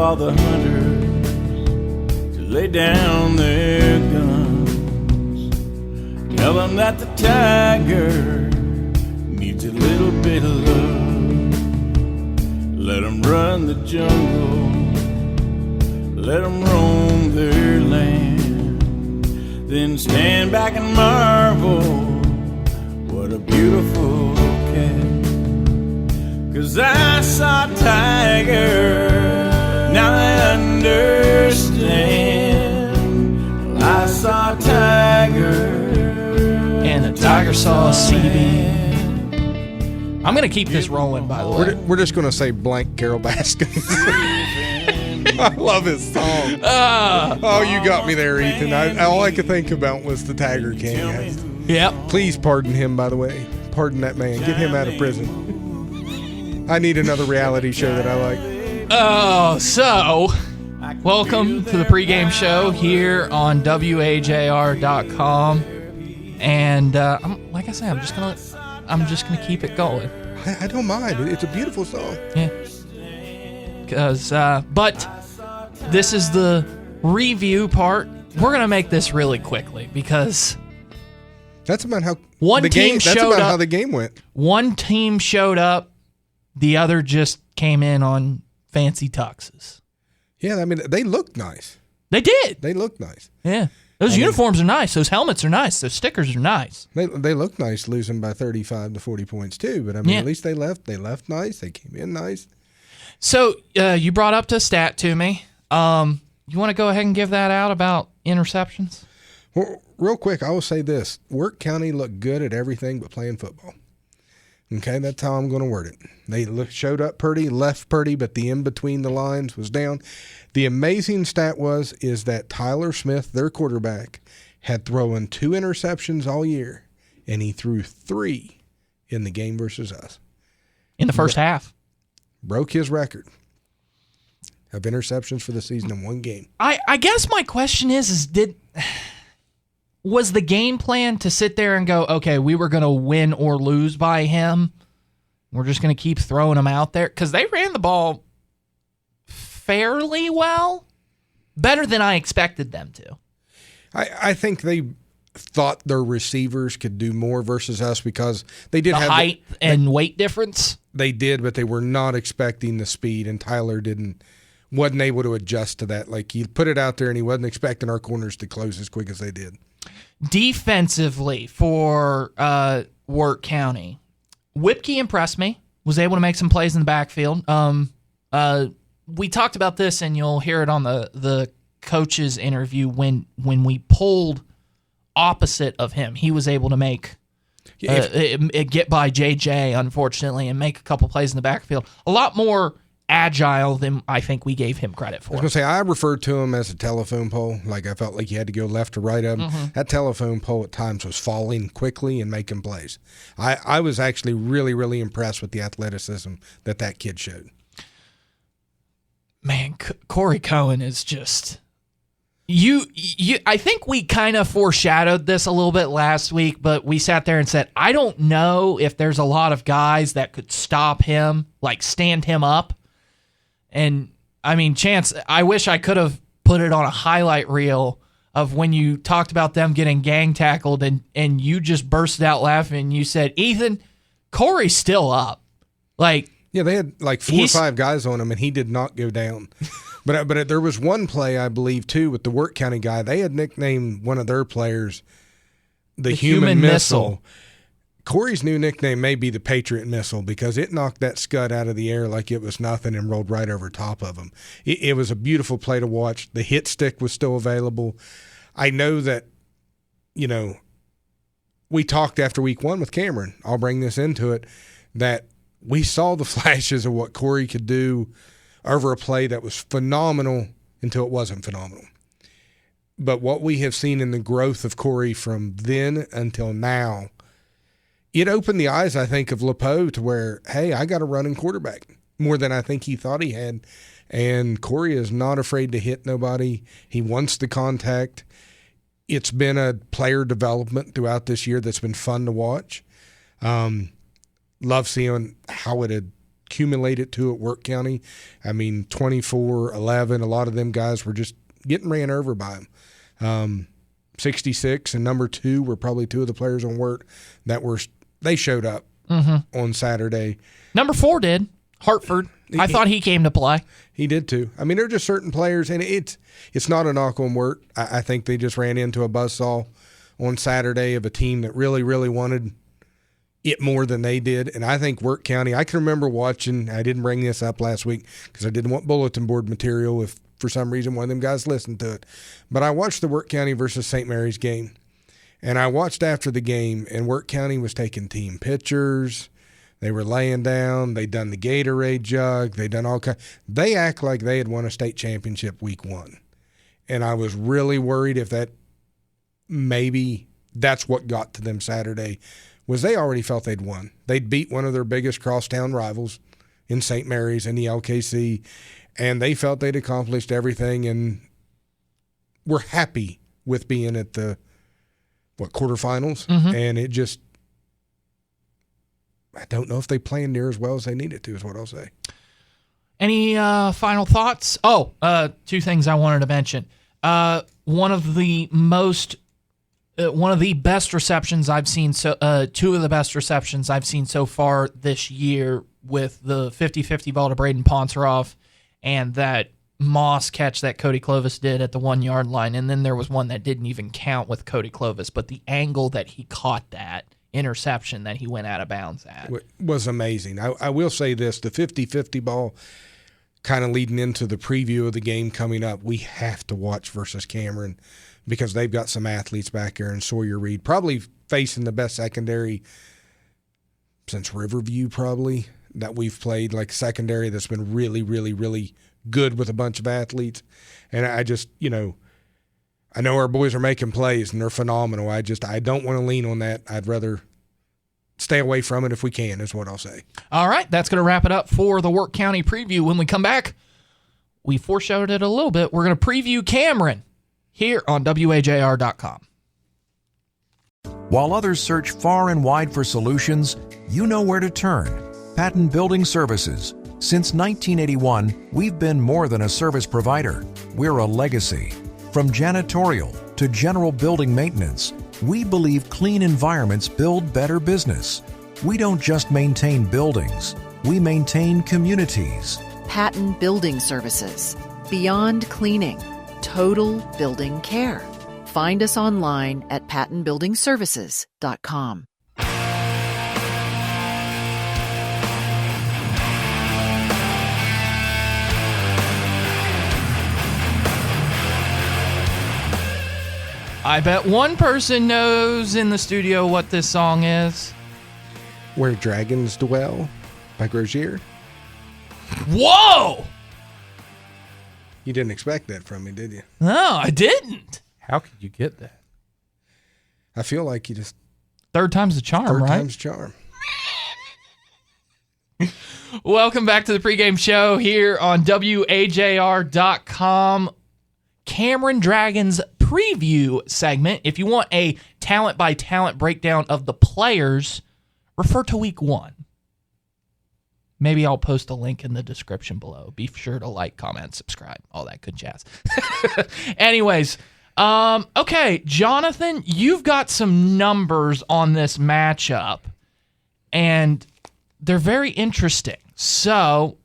all the hunters to lay down their guns. Tell them that the tiger needs a little bit of love. Let them run the jungle, let them roam their land. Then stand back and marvel, what a beautiful cat. 'Cause I saw a tiger, now I understand. Well, I saw a tiger, and the tiger saw a CB. I'm going to keep this rolling, by the way. We're just going to say blank Carol Baskin. I love his song. You got me there, Ethan. All I could think about was the Tiger King. Yep. Please pardon him, by the way. Pardon that man. Get him out of prison. I need another reality show that I like. So welcome to the pregame show here on WAJR.com. And like I said, I'm just gonna keep it going. I don't mind. It's a beautiful song. Yeah. But this is the review part. We're gonna make this really quickly because that's about how the game went. One team showed up, the other just came in on fancy tuxes. Yeah, I mean they looked nice. They did. They looked nice. Yeah. Those uniforms are nice. Those helmets are nice. Those stickers are nice. They look nice losing by 35 to 40 points too, but I mean at least they left nice. They came in nice. So you brought up the stat to me. You want to go ahead and give that out about interceptions? Well, real quick, I will say this. Work County looked good at everything but playing football. Okay, that's how I'm going to word it. They showed up pretty, left pretty, but the in-between the lines was down. The amazing stat is that Tyler Smith, their quarterback, had thrown 2 interceptions all year, and he threw 3 in the game versus us. In the first half. Broke his record of interceptions for the season in one game. I guess my question was the game plan to sit there and go, okay, we were going to win or lose by him. We're just going to keep throwing him out there? Because they ran the ball fairly well, better than I expected them to. I think they thought their receivers could do more versus us because they did have height and weight difference. They did, but they were not expecting the speed, and Tyler wasn't able to adjust to that. Like, he put it out there, and he wasn't expecting our corners to close as quick as they did. Defensively for Work County, Whipke impressed me. Was able to make some plays in the backfield. We talked about this, and you'll hear it on the coach's interview when we pulled opposite of him. He was able to make get by JJ, unfortunately, and make a couple plays in the backfield. A lot more agile than I think we gave him credit for. I was going to say, I referred to him as a telephone pole. Like, I felt like you had to go left to right of him. Mm-hmm. That telephone pole at times was falling quickly and making plays. I was actually really, really impressed with the athleticism that kid showed. Man, Corey Cohen is just... I think we kind of foreshadowed this a little bit last week, but we sat there and said, I don't know if there's a lot of guys that could stop him, like stand him up. And, I mean, Chance, I wish I could have put it on a highlight reel of when you talked about them getting gang tackled and you just bursted out laughing and you said, Ethan, Corey's still up. Like, yeah, they had like 4 or 5 guys on him, and he did not go down. But there was one play, I believe, too, with the Work County guy. They had nicknamed one of their players the Human Missile. Corey's new nickname may be the Patriot Missile because it knocked that scud out of the air like it was nothing and rolled right over top of him. It was a beautiful play to watch. The hit stick was still available. I know that, we talked after week 1 with Cameron. I'll bring this into it, that we saw the flashes of what Corey could do over a play that was phenomenal until it wasn't phenomenal. But what we have seen in the growth of Corey from then until now, it opened the eyes, I think, of LePeau to where, hey, I got a running quarterback more than I think he thought he had. And Corey is not afraid to hit nobody. He wants the contact. It's been a player development throughout this year that's been fun to watch. Love seeing how it had accumulated to at Work County. I mean, 24-11, a lot of them guys were just getting ran over by them. 66 and number 2 were probably 2 of the players on Work they showed up on Saturday. Number 4 did. Hartford. I thought he came to play. He did too. I mean, there are just certain players, and it's not a knock on Work. I think they just ran into a buzzsaw on Saturday of a team that really, really wanted it more than they did. And I think Work County, I can remember watching, I didn't bring this up last week because I didn't want bulletin board material if for some reason one of them guys listened to it. But I watched the Work County versus St. Mary's game. And I watched after the game, and Work County was taking team pictures. They were laying down. They'd done the Gatorade jug. They'd done all kinds. They act like they had won a state championship week 1. And I was really worried if maybe that's what got to them Saturday, was they already felt they'd won. They'd beat one of their biggest crosstown rivals in St. Mary's in the LKC, and they felt they'd accomplished everything and were happy with being at the quarterfinals. And it just, I don't know if they playing near as well as they needed to, is what I'll say. Any final thoughts? 2 things I wanted to mention. One of the best receptions I've seen, 2 of the best receptions I've seen so far this year, with the 50-50 ball to Braden Ponceroff and that Moss catch that Cody Clovis did at the 1-yard line. And then there was one that didn't even count with Cody Clovis, but the angle that he caught that interception that he went out of bounds at was amazing. I will say this, the 50-50 ball, kind of leading into the preview of the game coming up, we have to watch versus Cameron because they've got some athletes back there, and Sawyer Reed probably facing the best secondary since Riverview probably that we've played, like secondary that's been really, really, really good with a bunch of athletes. And I just, I know our boys are making plays and they're phenomenal. I don't want to lean on that. I'd rather stay away from it if we can, is what I'll say. All right, that's going to wrap it up for the Work County preview. When we come back, we foreshadowed it a little bit. We're going to preview Cameron here on WAJR.com. While others search far and wide for solutions, you know where to turn. Patton Building Services. Since 1981, we've been more than a service provider. We're a legacy. From janitorial to general building maintenance, we believe clean environments build better business. We don't just maintain buildings, we maintain communities. Patton Building Services. Beyond cleaning. Total building care. Find us online at pattonbuildingservices.com. I bet one person knows in the studio what this song is. Where Dragons Dwell by Grozier. Whoa! You didn't expect that from me, did you? No, I didn't. How could you get that? I feel like you just... Third time's the charm, right? Third time's charm. Welcome back to the pregame show here on WAJR.com. Cameron Dragons preview segment. If you want a talent by talent breakdown of the players, refer to week 1. Maybe I'll post a link in the description below. Be sure to like, comment, subscribe, all that good jazz. Anyways, okay, Jonathan, you've got some numbers on this matchup, and they're very interesting. So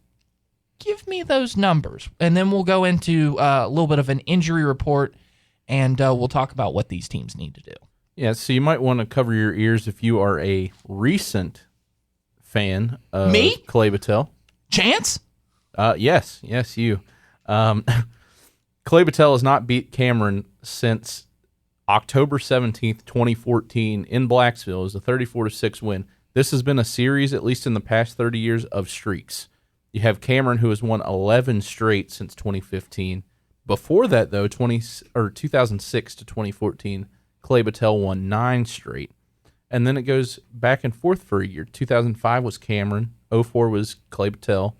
give me those numbers, and then we'll go into a little bit of an injury report, and we'll talk about what these teams need to do. Yeah, so you might want to cover your ears if you are a recent fan of Me? Clay Battelle. Chance? Yes, you. Clay Battelle has not beat Cameron since October 17th, 2014 in Blacksville. It was a 34-6 win. This has been a series, at least in the past 30 years, of streaks. You have Cameron, who has won 11 straight since 2015. Before that, though, 2006 to 2014, Clay Battelle won 9 straight. And then it goes back and forth for a year. 2005 was Cameron. 04 was Clay Battelle.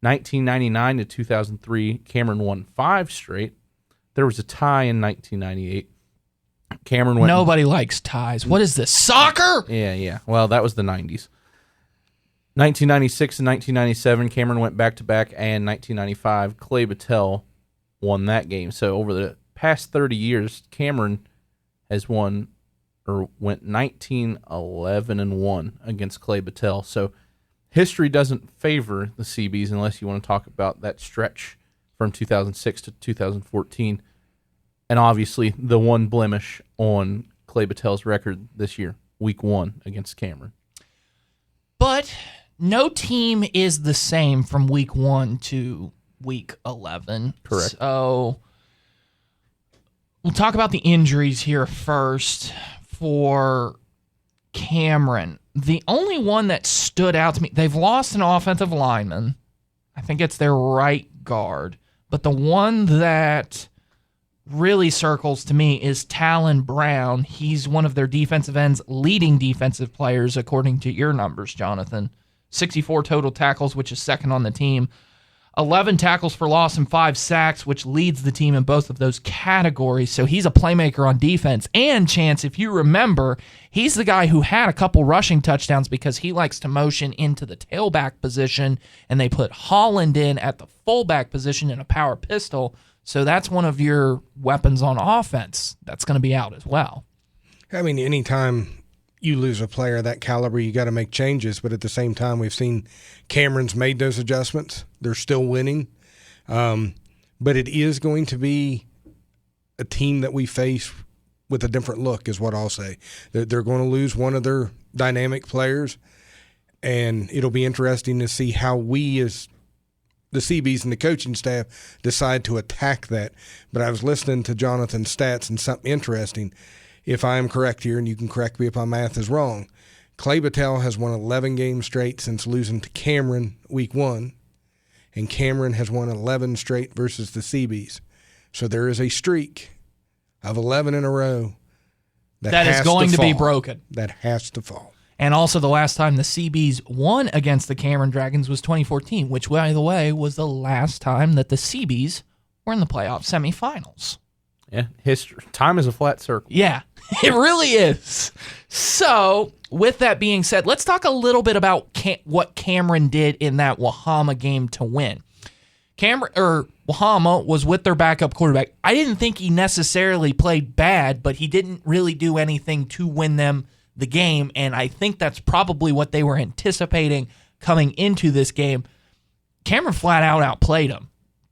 1999 to 2003, Cameron won 5 straight. There was a tie in 1998. Cameron went. Nobody likes ties. What is this, soccer? Yeah. Well, that was the 90s. 1996 and 1997, Cameron went back-to-back, and 1995, Clay Battelle won that game. So over the past 30 years, Cameron has went 19-11-1 against Clay Battelle. So history doesn't favor the CBs unless you want to talk about that stretch from 2006 to 2014. And obviously the one blemish on Clay Battelle's record this year, week 1 against Cameron. But no team is the same from week 1 to week 11. Correct. So we'll talk about the injuries here first for Cameron. The only one that stood out to me, they've lost an offensive lineman. I think it's their right guard. But the one that really circles to me is Talon Brown. He's one of their defensive ends, leading defensive players, according to your numbers, Jonathan. 64 total tackles, which is second on the team. 11 tackles for loss and 5 sacks, which leads the team in both of those categories. So he's a playmaker on defense. And, Chance, if you remember, he's the guy who had a couple rushing touchdowns because he likes to motion into the tailback position, and they put Holland in at the fullback position in a power pistol. So that's one of your weapons on offense that's going to be out as well. I mean, anytime you lose a player of that caliber, you got to make changes. But at the same time, we've seen Cameron's made those adjustments. They're still winning. But it is going to be a team that we face with a different look, is what I'll say. They're going to lose one of their dynamic players, and it'll be interesting to see how we as the CBs and the coaching staff decide to attack that. But I was listening to Jonathan's stats, and something interesting. If I am correct here, and you can correct me if my math is wrong, Clay Battelle has won 11 games straight since losing to Cameron week 1, and Cameron has won 11 straight versus the CBs. So there is a streak of 11 in a row that is going to be broken. That has to fall. And also the last time the CBs won against the Cameron Dragons was 2014, which, by the way, was the last time that the CBs were in the playoff semifinals. Yeah, history. Time is a flat circle. Yeah, it really is. So, with that being said, let's talk a little bit about what Cameron did in that Wahama game to win. Wahama was with their backup quarterback. I didn't think he necessarily played bad, but he didn't really do anything to win them the game, and I think that's probably what they were anticipating coming into this game. Cameron flat out outplayed him.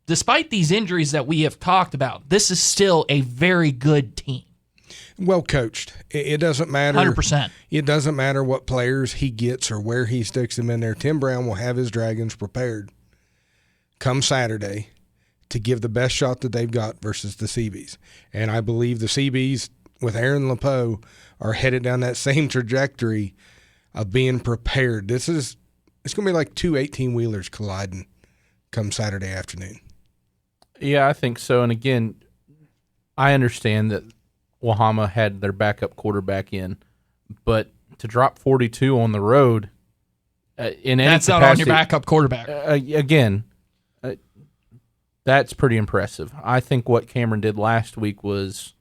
Despite these injuries that we have talked about, this is still a very good team. Well coached. It doesn't matter. 100%. It doesn't matter what players he gets or where he sticks them in there. Tim Brown will have his Dragons prepared come Saturday to give the best shot that they've got versus the CBs. And I believe the CBs with Aaron Lepeau are headed down that same trajectory of being prepared. It's going to be like two 18-wheelers colliding come Saturday afternoon. Yeah, I think so. And again, I understand that Wahama had their backup quarterback in, but to drop 42 on the road in any That's not on your backup quarterback. That's pretty impressive. I think what Cameron did last week was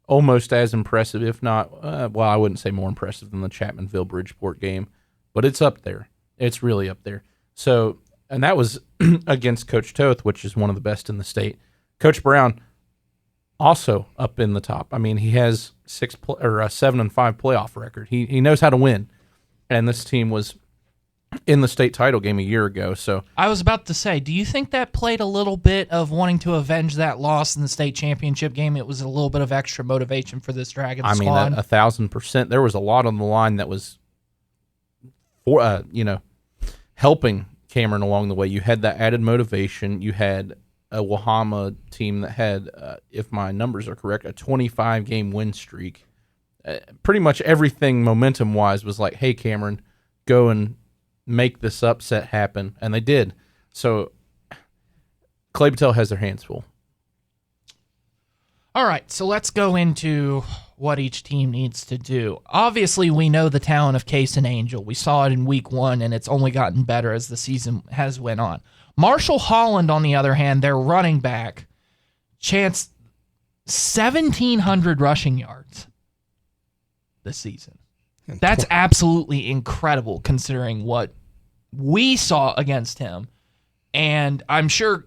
almost as impressive, if not, well, I wouldn't say more impressive than the Chapmanville-Bridgeport game, but it's up there. It's really up there. So, and that was against Coach Toth, which is one of the best in the state. Coach Brown also up in the top. I mean, he has 7-5 playoff record. He knows how to win, and this team was in the state title game a year ago. So I was about to say, do you think that played a little bit of wanting to avenge that loss in the state championship game? It was a little bit of extra motivation for this Dragons squad. 1,000%. There was a lot on the line that was for helping Cameron along the way. You had that added motivation. You had a Wahama team that had, if my numbers are correct, a 25-game win streak. Pretty much everything momentum-wise was like, hey, Cameron, go and make this upset happen, and they did. So Clay Battelle has their hands full. All right, so let's go into what each team needs to do. Obviously, we know the talent of Case and Angel. We saw it in week 1, and it's only gotten better as the season has went on. Marshall Holland, on the other hand, their running back, chanced 1,700 rushing yards this season. That's absolutely incredible considering what we saw against him. And I'm sure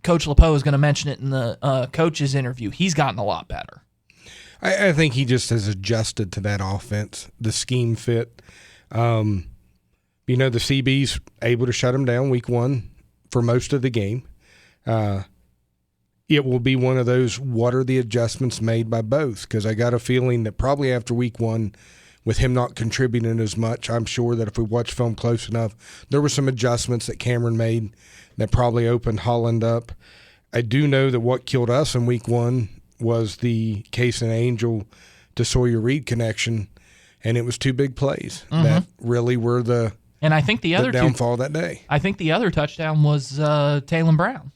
Coach LePeau is going to mention it in the coach's interview. He's gotten a lot better. I think he just has adjusted to that offense, the scheme fit. The CB's able to shut him down week one for most of the game. It will be one of those, what are the adjustments made by both? Because I got a feeling that probably after week one, with him not contributing as much, I'm sure that if we watch film close enough, there were some adjustments that Cameron made that probably opened Holland up. I do know that what killed us in week one was the Case and Angel to Sawyer Reed connection, and it was 2 big plays that really were the and I think the other downfall that day. I think the other touchdown was Taylon Brown.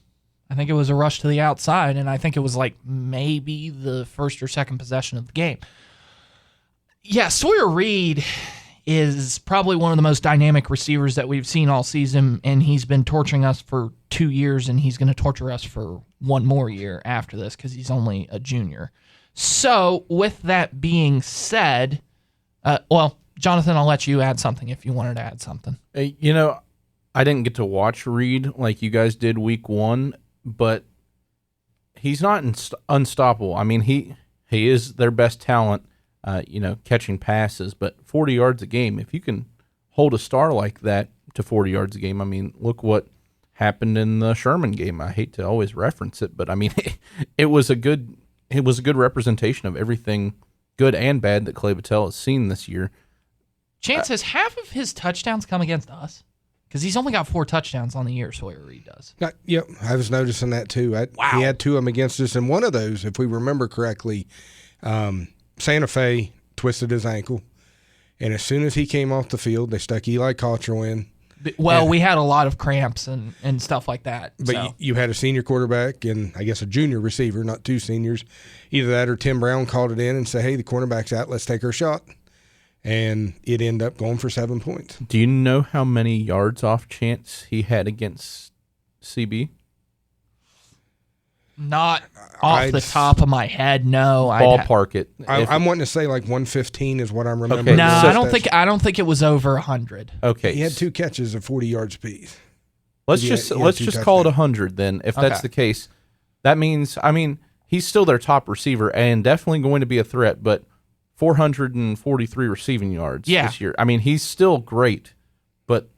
I think it was a rush to the outside, and I think it was like maybe the first or second possession of the game. Yeah, Sawyer Reed is probably one of the most dynamic receivers that we've seen all season, and he's been torturing us for 2 years, and he's going to torture us for 1 more year after this because he's only a junior. So, with that being said, Jonathan, I'll let you add something if you wanted to add something. I didn't get to watch Reed like you guys did week one, but he's not unstoppable. I mean, he is their best talent, catching passes, but 40 yards a game, if you can hold a star like that to 40 yards a game, I mean, look what happened in the Sherman game. I hate to always reference it, but I mean, it was a good representation of everything good and bad that Clay Battelle has seen this year. Chance, has half of his touchdowns come against us? Because he's only got 4 touchdowns on the year, Sawyer Reed does. Yep, I was noticing that too. Wow. He had 2 of them against us, and one of those, if we remember correctly, Santa Fe twisted his ankle, and as soon as he came off the field, they stuck Eli Cottrell in. Well, we had a lot of cramps and stuff like that. But you had a senior quarterback and I guess a junior receiver, not 2 seniors. Either that or Tim Brown called it in and said, hey, the cornerback's out, let's take our shot. And it ended up going for 7 points. Do you know how many yards off chance he had against CB? Not off the top of my head, no. Ballpark it. I'm wanting to say like 115 is what I'm remembering. Okay, No, so I don't think it was over 100. Okay, he had 2 catches of 40 yards apiece. Let's just call it 100 then. If that's the case, that means he's still their top receiver and definitely going to be a threat. But 443 receiving yards this year. I mean, he's still great, but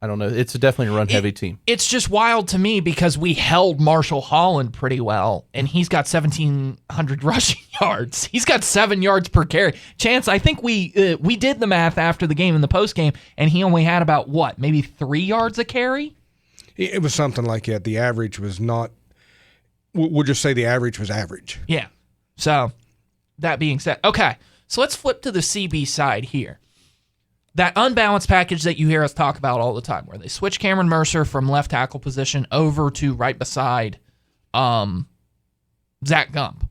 I don't know. It's definitely a run-heavy team. It's just wild to me because we held Marshall Holland pretty well, and he's got 1,700 rushing yards. He's got 7 yards per carry. Chance, I think we did the math after the game in the postgame, and he only had about, maybe 3 yards a carry? It was something like that. The average was not – we'll just say the average was average. Yeah. So, that being said, okay, so let's flip to the CB side here. That unbalanced package that you hear us talk about all the time, where they switch Cameron Mercer from left tackle position over to right beside Zach Gump.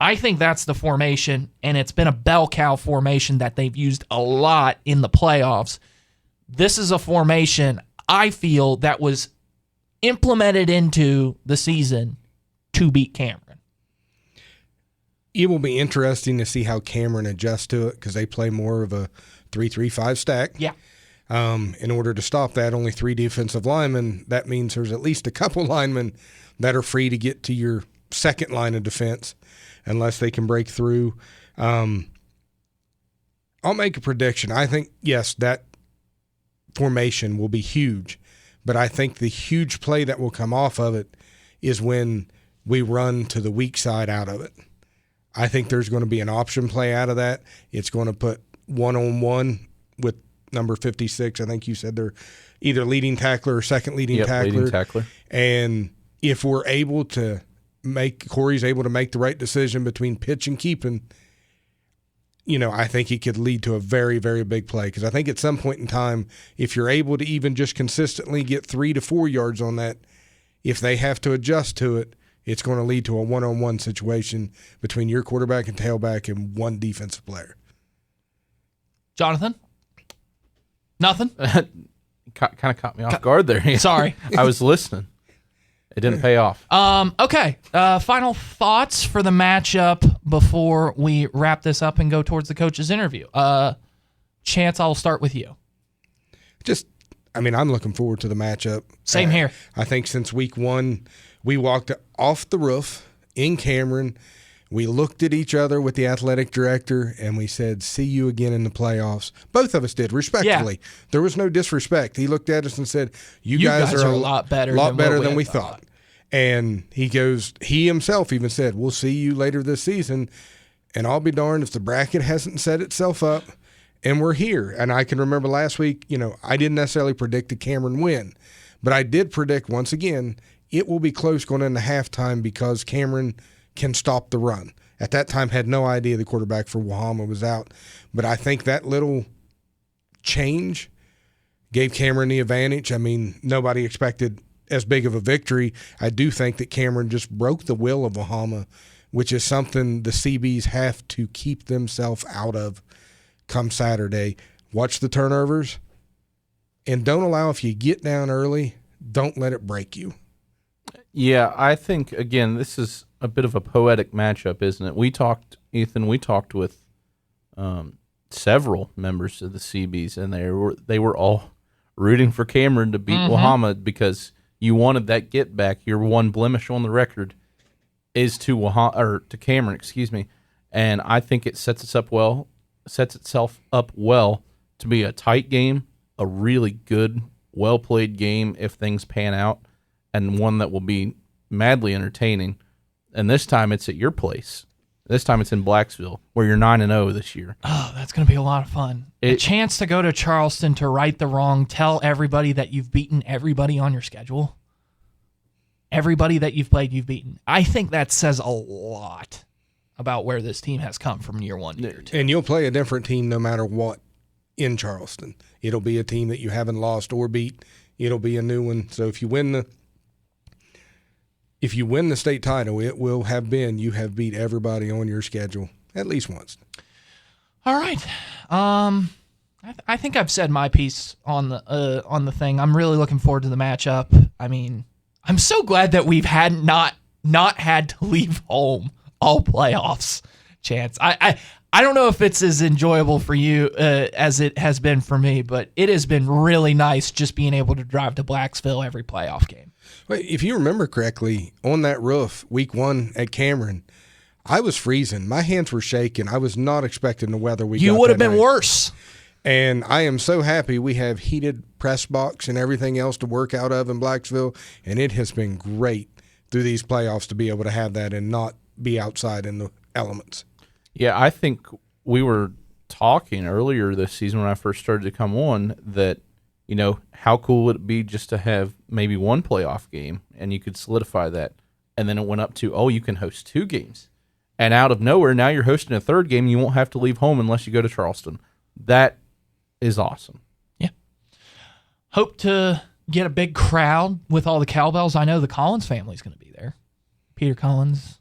I think that's the formation, and it's been a bell cow formation that they've used a lot in the playoffs. This is a formation, I feel, that was implemented into the season to beat Cameron. It will be interesting to see how Cameron adjusts to it because they play more of a 3-3-5 stack. Yeah. In order to stop that, only 3 defensive linemen. That means there's at least a couple linemen that are free to get to your second line of defense unless they can break through. I'll make a prediction. I think, yes, that formation will be huge, but I think the huge play that will come off of it is when we run to the weak side out of it. I think there's going to be an option play out of that. It's going to put one-on-one with number 56. I think you said they're either leading tackler or second leading tackler. Leading tackler. And if we're able to Corey's able to make the right decision between pitch and keeping, I think it could lead to a very, very big play. Because I think at some point in time, if you're able to even just consistently get 3 to 4 yards on that, if they have to adjust to it, it's going to lead to a one-on-one situation between your quarterback and tailback and one defensive player. Jonathan? Nothing? Kind of caught me off guard there. Sorry. I was listening. It didn't pay off. Okay. Final thoughts for the matchup before we wrap this up and go towards the coach's interview. Chance, I'll start with you. I'm looking forward to the matchup. Same here. I think since week one, we walked off the roof in Cameron. We looked at each other with the athletic director, and we said, see you again in the playoffs. Both of us did, respectfully. Yeah. There was no disrespect. He looked at us and said, you guys are a lot better than we thought. And he himself even said, we'll see you later this season, and I'll be darned if the bracket hasn't set itself up, and we're here. And I can remember last week, I didn't necessarily predict a Cameron win, but I did predict, once again, it will be close going into halftime because Cameron – can stop the run. At that time, had no idea the quarterback for Wahama was out. But I think that little change gave Cameron the advantage. Nobody expected as big of a victory. I do think that Cameron just broke the will of Wahama, which is something the CBs have to keep themselves out of come Saturday. Watch the turnovers, and don't allow, if you get down early, don't let it break you. Yeah, I think, again, this is a bit of a poetic matchup, isn't it? We talked with several members of the CBs, and they were all rooting for Cameron to beat Wahama because you wanted that get back. Your one blemish on the record is to Cameron, and I think it sets itself up well to be a tight game, a really good, well played game if things pan out, and one that will be madly entertaining. And this time it's at your place. This time it's in Blacksville, where you're 9-0 this year. Oh, that's going to be a lot of fun. A chance to go to Charleston to right the wrong, tell everybody that you've beaten everybody on your schedule. Everybody that you've played, you've beaten. I think that says a lot about where this team has come from year one to year two. And you'll play a different team no matter what in Charleston. It'll be a team that you haven't lost or beat. It'll be a new one. So if you win the state title, it will have been you have beat everybody on your schedule at least once. All right. I think I've said my piece on the thing. I'm really looking forward to the matchup. I'm so glad that we've not had to leave home all playoffs. Chance. I don't know if it's as enjoyable for you as it has been for me, but it has been really nice just being able to drive to Blacksville every playoff game. Well, if you remember correctly, on that roof, week one at Cameron, I was freezing. My hands were shaking. I was not expecting the weather we got. You would have been worse. And I am so happy we have heated press box and everything else to work out of in Blacksville, and it has been great through these playoffs to be able to have that and not be outside in the elements. Yeah, I think we were talking earlier this season when I first started to come on that, how cool would it be just to have maybe one playoff game and you could solidify that. And then it went up to, you can host 2 games. And out of nowhere, now you're hosting a 3rd game and you won't have to leave home unless you go to Charleston. That is awesome. Yeah. Hope to get a big crowd with all the cowbells. I know the Collins family's going to be there. Peter Collins.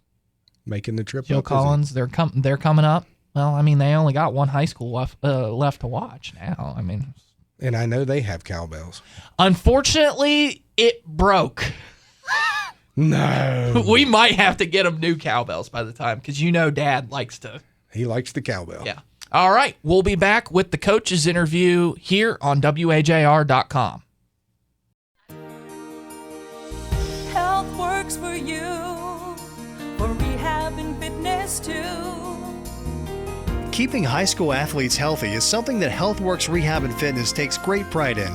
Making the trip. Joe Collins, they're coming up. Well, they only got one high school left to watch now. And I know they have cowbells. Unfortunately, it broke. No. We might have to get them new cowbells by the time, because Dad likes to. He likes the cowbell. Yeah. All right. We'll be back with the coach's interview here on WAJR.com. Health works for you, for rehab and fitness too. Keeping high school athletes healthy is something that HealthWorks Rehab and Fitness takes great pride in.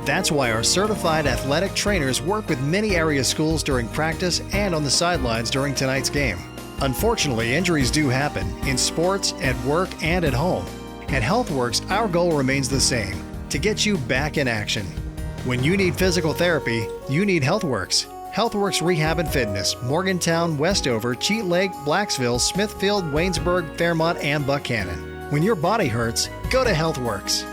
That's why our certified athletic trainers work with many area schools during practice and on the sidelines during tonight's game. Unfortunately, injuries do happen in sports, at work, and at home. At HealthWorks, our goal remains the same, to get you back in action. When you need physical therapy, you need HealthWorks. HealthWorks Rehab and Fitness, Morgantown, Westover, Cheat Lake, Blacksville, Smithfield, Waynesburg, Fairmont, and Buchanan. When your body hurts, go to HealthWorks.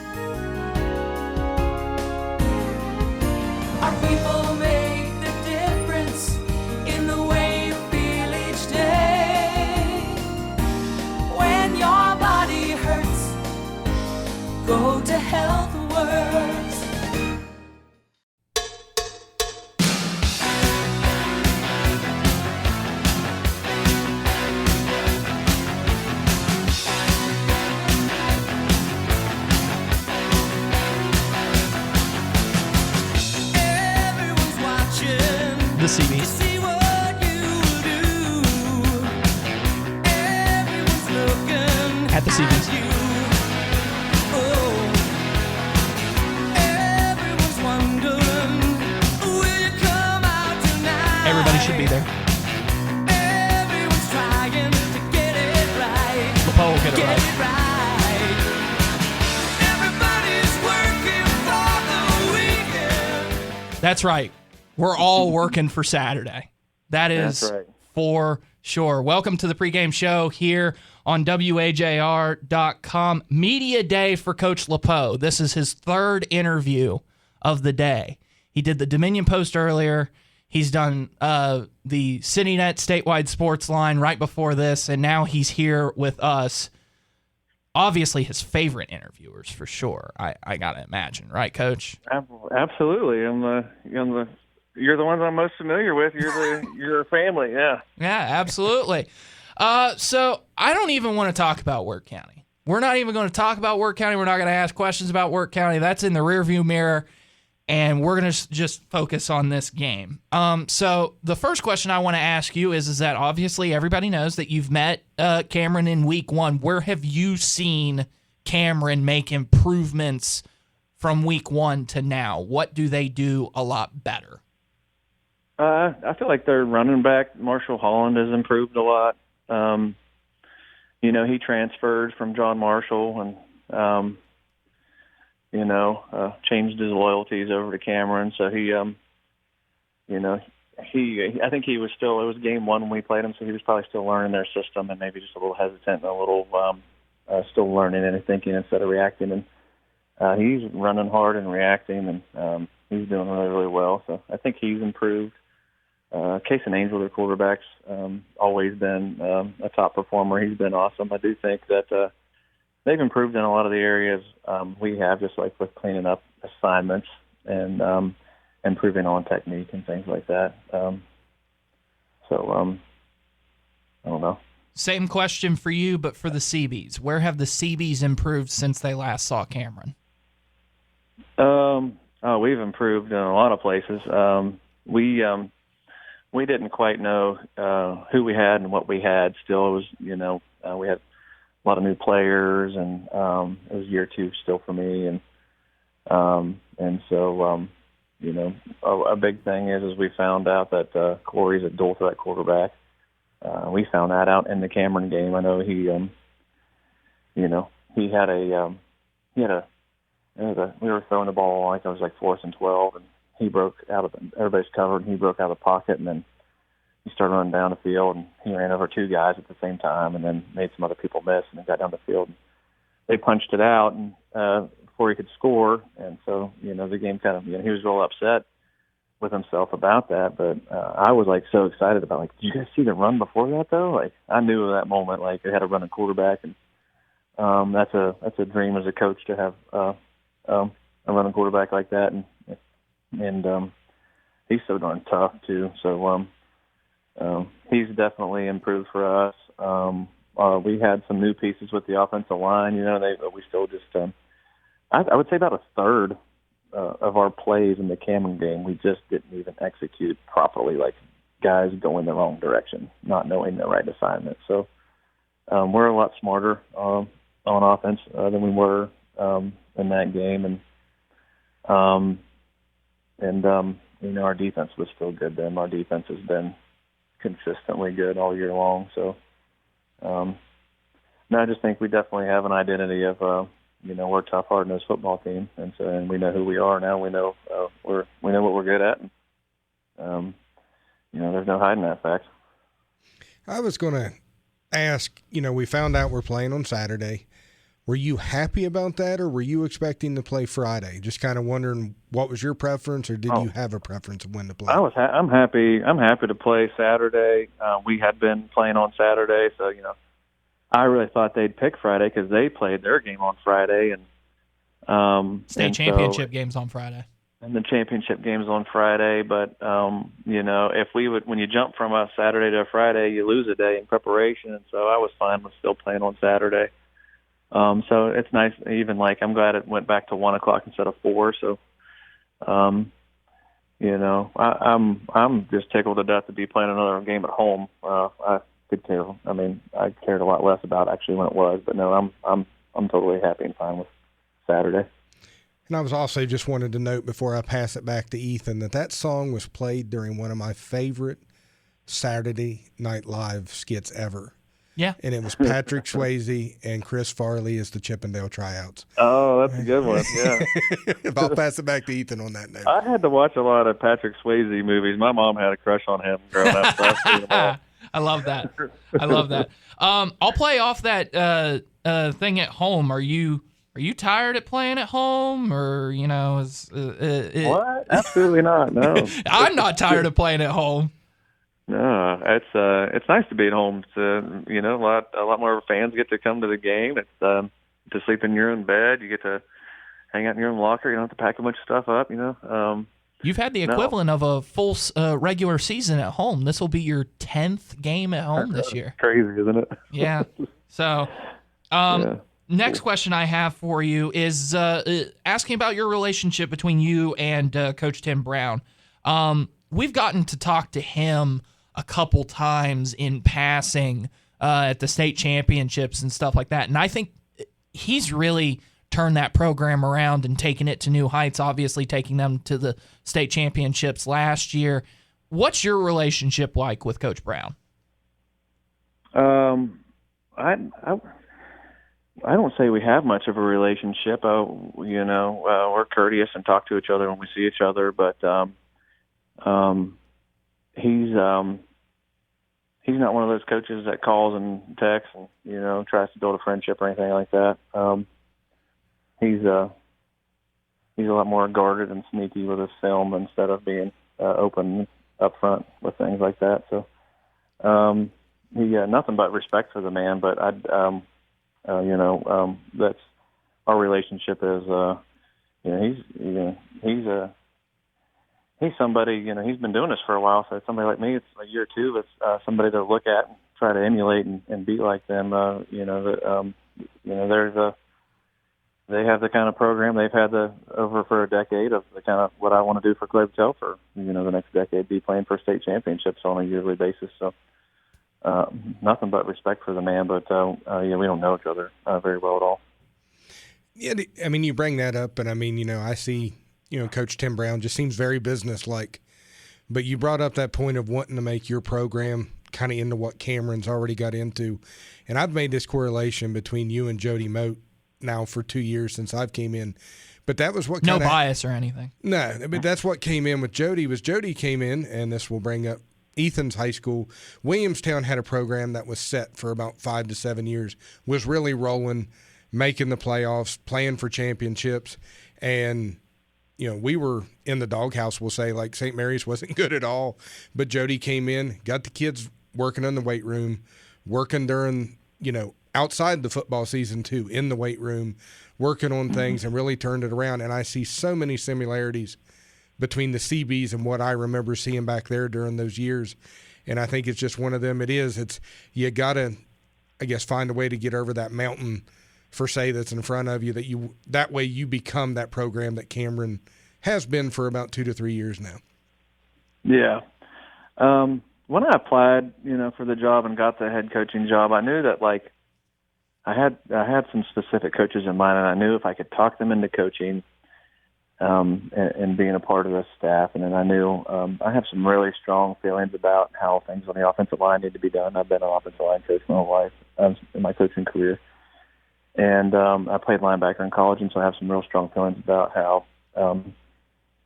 Our people make the difference in the way you feel each day. When your body hurts, go to HealthWorks. CBs. See what you do. Everyone's looking At the CBs. you. Oh, everyone's wondering, will you come out tonight? Everybody should be there. Everyone's trying to get it right. LePo will get it Get right. it right. Everybody's working for the weekend. That's right. We're all working for Saturday. That is That's right. for sure. Welcome to the pregame show here on WAJR.com. Media day for Coach LePo. This is his third interview of the day. He did the Dominion Post earlier. He's done the CityNet statewide sports line right before this, and now he's here with us. Obviously, his favorite interviewers for sure. I gotta imagine, right, Coach? Absolutely. You're the ones I'm most familiar with. You're a family. Yeah. Yeah, absolutely. So I don't even want to talk about Work County. We're not even going to talk about Work County. We're not going to ask questions about Work County. That's in the rearview mirror, and we're going to just focus on this game. So the first question I want to ask you is that obviously everybody knows that you've met Cameron in week one. Where have you seen Cameron make improvements from week one to now? What do they do a lot better? I feel like their running back, Marshall Holland, has improved a lot. He transferred from John Marshall and, changed his loyalties over to Cameron. So I think he was it was game one when we played him, so he was probably still learning their system and maybe just a little hesitant and a little still learning and thinking instead of reacting. And he's running hard and reacting, and he's doing really, really well. So I think he's improved. Case and Angel, their quarterback's always been a top performer. He's been awesome. I do think that they've improved in a lot of the areas we have, just like with cleaning up assignments and improving on technique and things like that. I don't know. Same question for you, but for the CBs. Where have the CBs improved since they last saw Cameron? We've improved in a lot of places. We didn't quite know who we had and what we had. Still, it was we had a lot of new players, and it was year two still for me, and so a big thing is we found out that Corey's a dual threat quarterback. We found that out in the Cameron game. I know we were throwing the ball like it was like 4th and 12, and he broke out of everybody's covered, and he broke out of the pocket, and then he started running down the field, and he ran over 2 guys at the same time, and then made some other people miss, and then got down the field. And they punched it out and before he could score, and so the game kind of he was real upset with himself about that. But I was like so excited about did you guys see the run before that though? Like I knew at that moment they had a running quarterback, and that's a dream as a coach to have a running quarterback like that, and he's so darn tough too. So he's definitely improved for us. We had some new pieces with the offensive line. We still just I would say about a third of our plays in the Cameron game we just didn't even execute properly. Like guys going the wrong direction, not knowing the right assignment. So we're a lot smarter on offense than we were in that game, and our defense was still good then. Our defense has been consistently good all year long. So, I just think we definitely have an identity of, we're a tough, hard-nosed football team, and we know who we are now. We know what we're good at, and there's no hiding that fact. I was going to ask, we found out we're playing on Saturday. Were you happy about that, or were you expecting to play Friday? Just kind of wondering what was your preference, or did you have a preference of when to play? I'm happy. I'm happy to play Saturday. We had been playing on Saturday, so I really thought they'd pick Friday because they played their game on Friday, and state championship games on Friday. And the championship game's on Friday, but if we would, when you jump from a Saturday to a Friday, you lose a day in preparation, and so I was fine with still playing on Saturday. So it's nice, even I'm glad it went back to 1 o'clock instead of 4. So, I'm just tickled to death to be playing another game at home. I cared a lot less about actually when it was, but no, I'm totally happy and fine with Saturday. And I was also just wanted to note before I pass it back to Ethan that song was played during one of my favorite Saturday Night Live skits ever. Yeah. And it was Patrick Swayze and Chris Farley as the Chippendale tryouts. Oh, that's a good one. Yeah. I'll pass it back to Ethan on that note. I had to watch a lot of Patrick Swayze movies. My mom had a crush on him growing up. So I've seen them all. I love that. I love that. I'll play off that thing at home. Are you tired at playing at home, or What? Absolutely not. No. I'm not tired of playing at home. No, it's nice to be at home. It's a lot more fans get to come to the game. It's to sleep in your own bed. You get to hang out in your own locker. You don't have to pack a bunch of stuff up. You've had the equivalent of a full regular season at home. This will be your 10th game at home this year. Crazy, isn't it? Yeah. So, next question I have for you is asking about your relationship between you and Coach Tim Brown. We've gotten to talk to him a couple times in passing at the state championships and stuff like that, and I think he's really turned that program around and taken it to new heights, obviously taking them to the state championships last year. What's your relationship like with Coach Brown? I don't say we have much of a relationship. We're courteous and talk to each other when we see each other, but he's not one of those coaches that calls and texts and tries to build a friendship or anything like that. He's a lot more guarded and sneaky with his film instead of being open up front with things like that. So he got nothing but respect for the man. But that's our relationship is. He's somebody. He's been doing this for a while. So somebody like me, it's a year or two. It's somebody to look at and try to emulate and be like them. They have the kind of program they've had over for a decade of the kind of what I want to do for Clay Patel for the next decade, be playing for state championships on a yearly basis. So nothing but respect for the man, but we don't know each other very well at all. Yeah, I mean, you bring that up, and I mean, I see, Coach Tim Brown just seems very businesslike. But you brought up that point of wanting to make your program kind of into what Cameron's already got into, and I've made this correlation between you and Jody Moat now for 2 years since I've came in. But that was what no bias or anything. No, but that's what came in with Jody. Was Jody came in, and this will bring up Ethan's high school. Williamstown had a program that was set for about 5 to 7 years, was really rolling, making the playoffs, playing for championships, and we were in the doghouse, we'll say, like St. Mary's wasn't good at all. But Jody came in, got the kids working in the weight room, working during, outside the football season too, in the weight room, working on things, and really turned it around. And I see so many similarities between the CBs and what I remember seeing back there during those years. And I think it's just one of them. It's you got to, I guess, find a way to get over that mountain for say that's in front of you, that way you become that program that Cameron has been for about 2 to 3 years now. Yeah. When I applied, for the job and got the head coaching job, I knew that I had some specific coaches in mind, and I knew if I could talk them into coaching and being a part of the staff, and then I knew I have some really strong feelings about how things on the offensive line need to be done. I've been an offensive line coach my whole life in my coaching career. And I played linebacker in college, and so I have some real strong feelings about how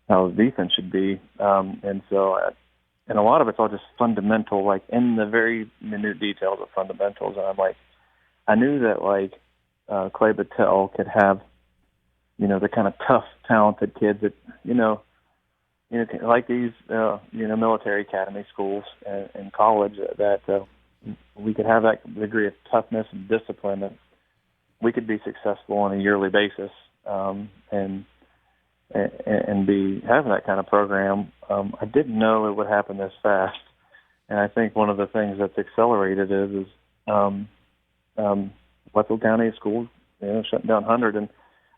the defense should be. And a lot of it's all just fundamental, like in the very minute details of fundamentals. And I knew that Clay Patel could have, the kind of tough, talented kids that, like these, military academy schools and college, that we could have that degree of toughness and discipline that we could be successful on a yearly basis, and be having that kind of program. I didn't know it would happen this fast, and I think one of the things that's accelerated is Wetzel County schools, shutting down 100, and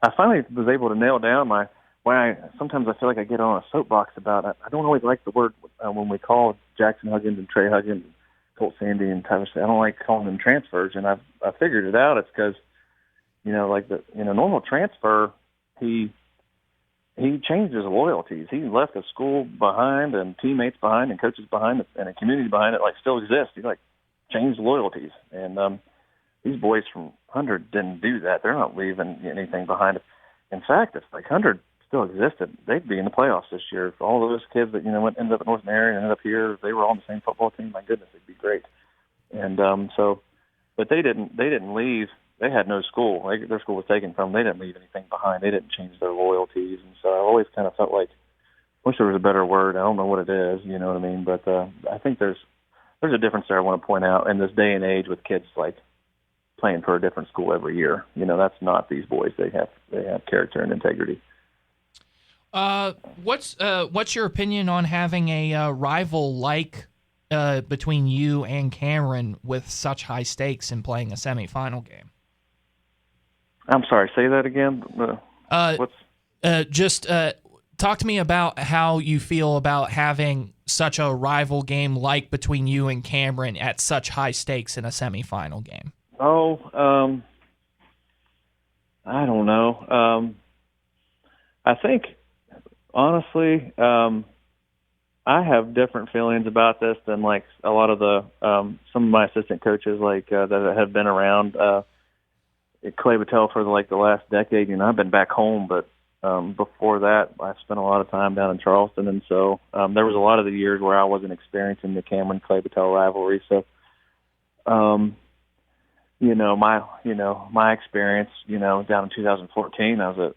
I finally was able to nail down my sometimes I feel like I get on a soapbox about it. I don't always like the word when we call Jackson Huggins and Trey Huggins, Colt Sandy and Tyler. I don't like calling them transfers, and I figured it out. It's because like the normal transfer, he changed his loyalties. He left a school behind and teammates behind and coaches behind and a community behind that like still exists. He like changed loyalties, and these boys from 100 didn't do that. They're not leaving anything behind. In fact, if like 100 still existed, they'd be in the playoffs this year. If all those kids that ended up at North Mary and ended up here, if they were all on the same football team, my goodness, it'd be great. And but they didn't leave. They had no school. Their school was taken from them. They didn't leave anything behind. They didn't change their loyalties. And so I always kind of felt like, wish there was a better word. I don't know what it is, you know what I mean? But I think there's a difference there I want to point out in this day and age with kids like playing for a different school every year. That's not these boys. They have character and integrity. What's your opinion on having a rival like between you and Cameron with such high stakes in playing a semifinal game? I'm sorry, say that again. Talk to me about how you feel about having such a rival game like between you and Cameron at such high stakes in a semifinal game. I don't know. I think, honestly, I have different feelings about this than like a lot of the some of my assistant coaches that have been around Clay Battelle for the last decade. I've been back home, but before that, I spent a lot of time down in Charleston, and so there was a lot of the years where I wasn't experiencing the Cameron Clay Battelle rivalry. So, my experience, down in 2014, I was at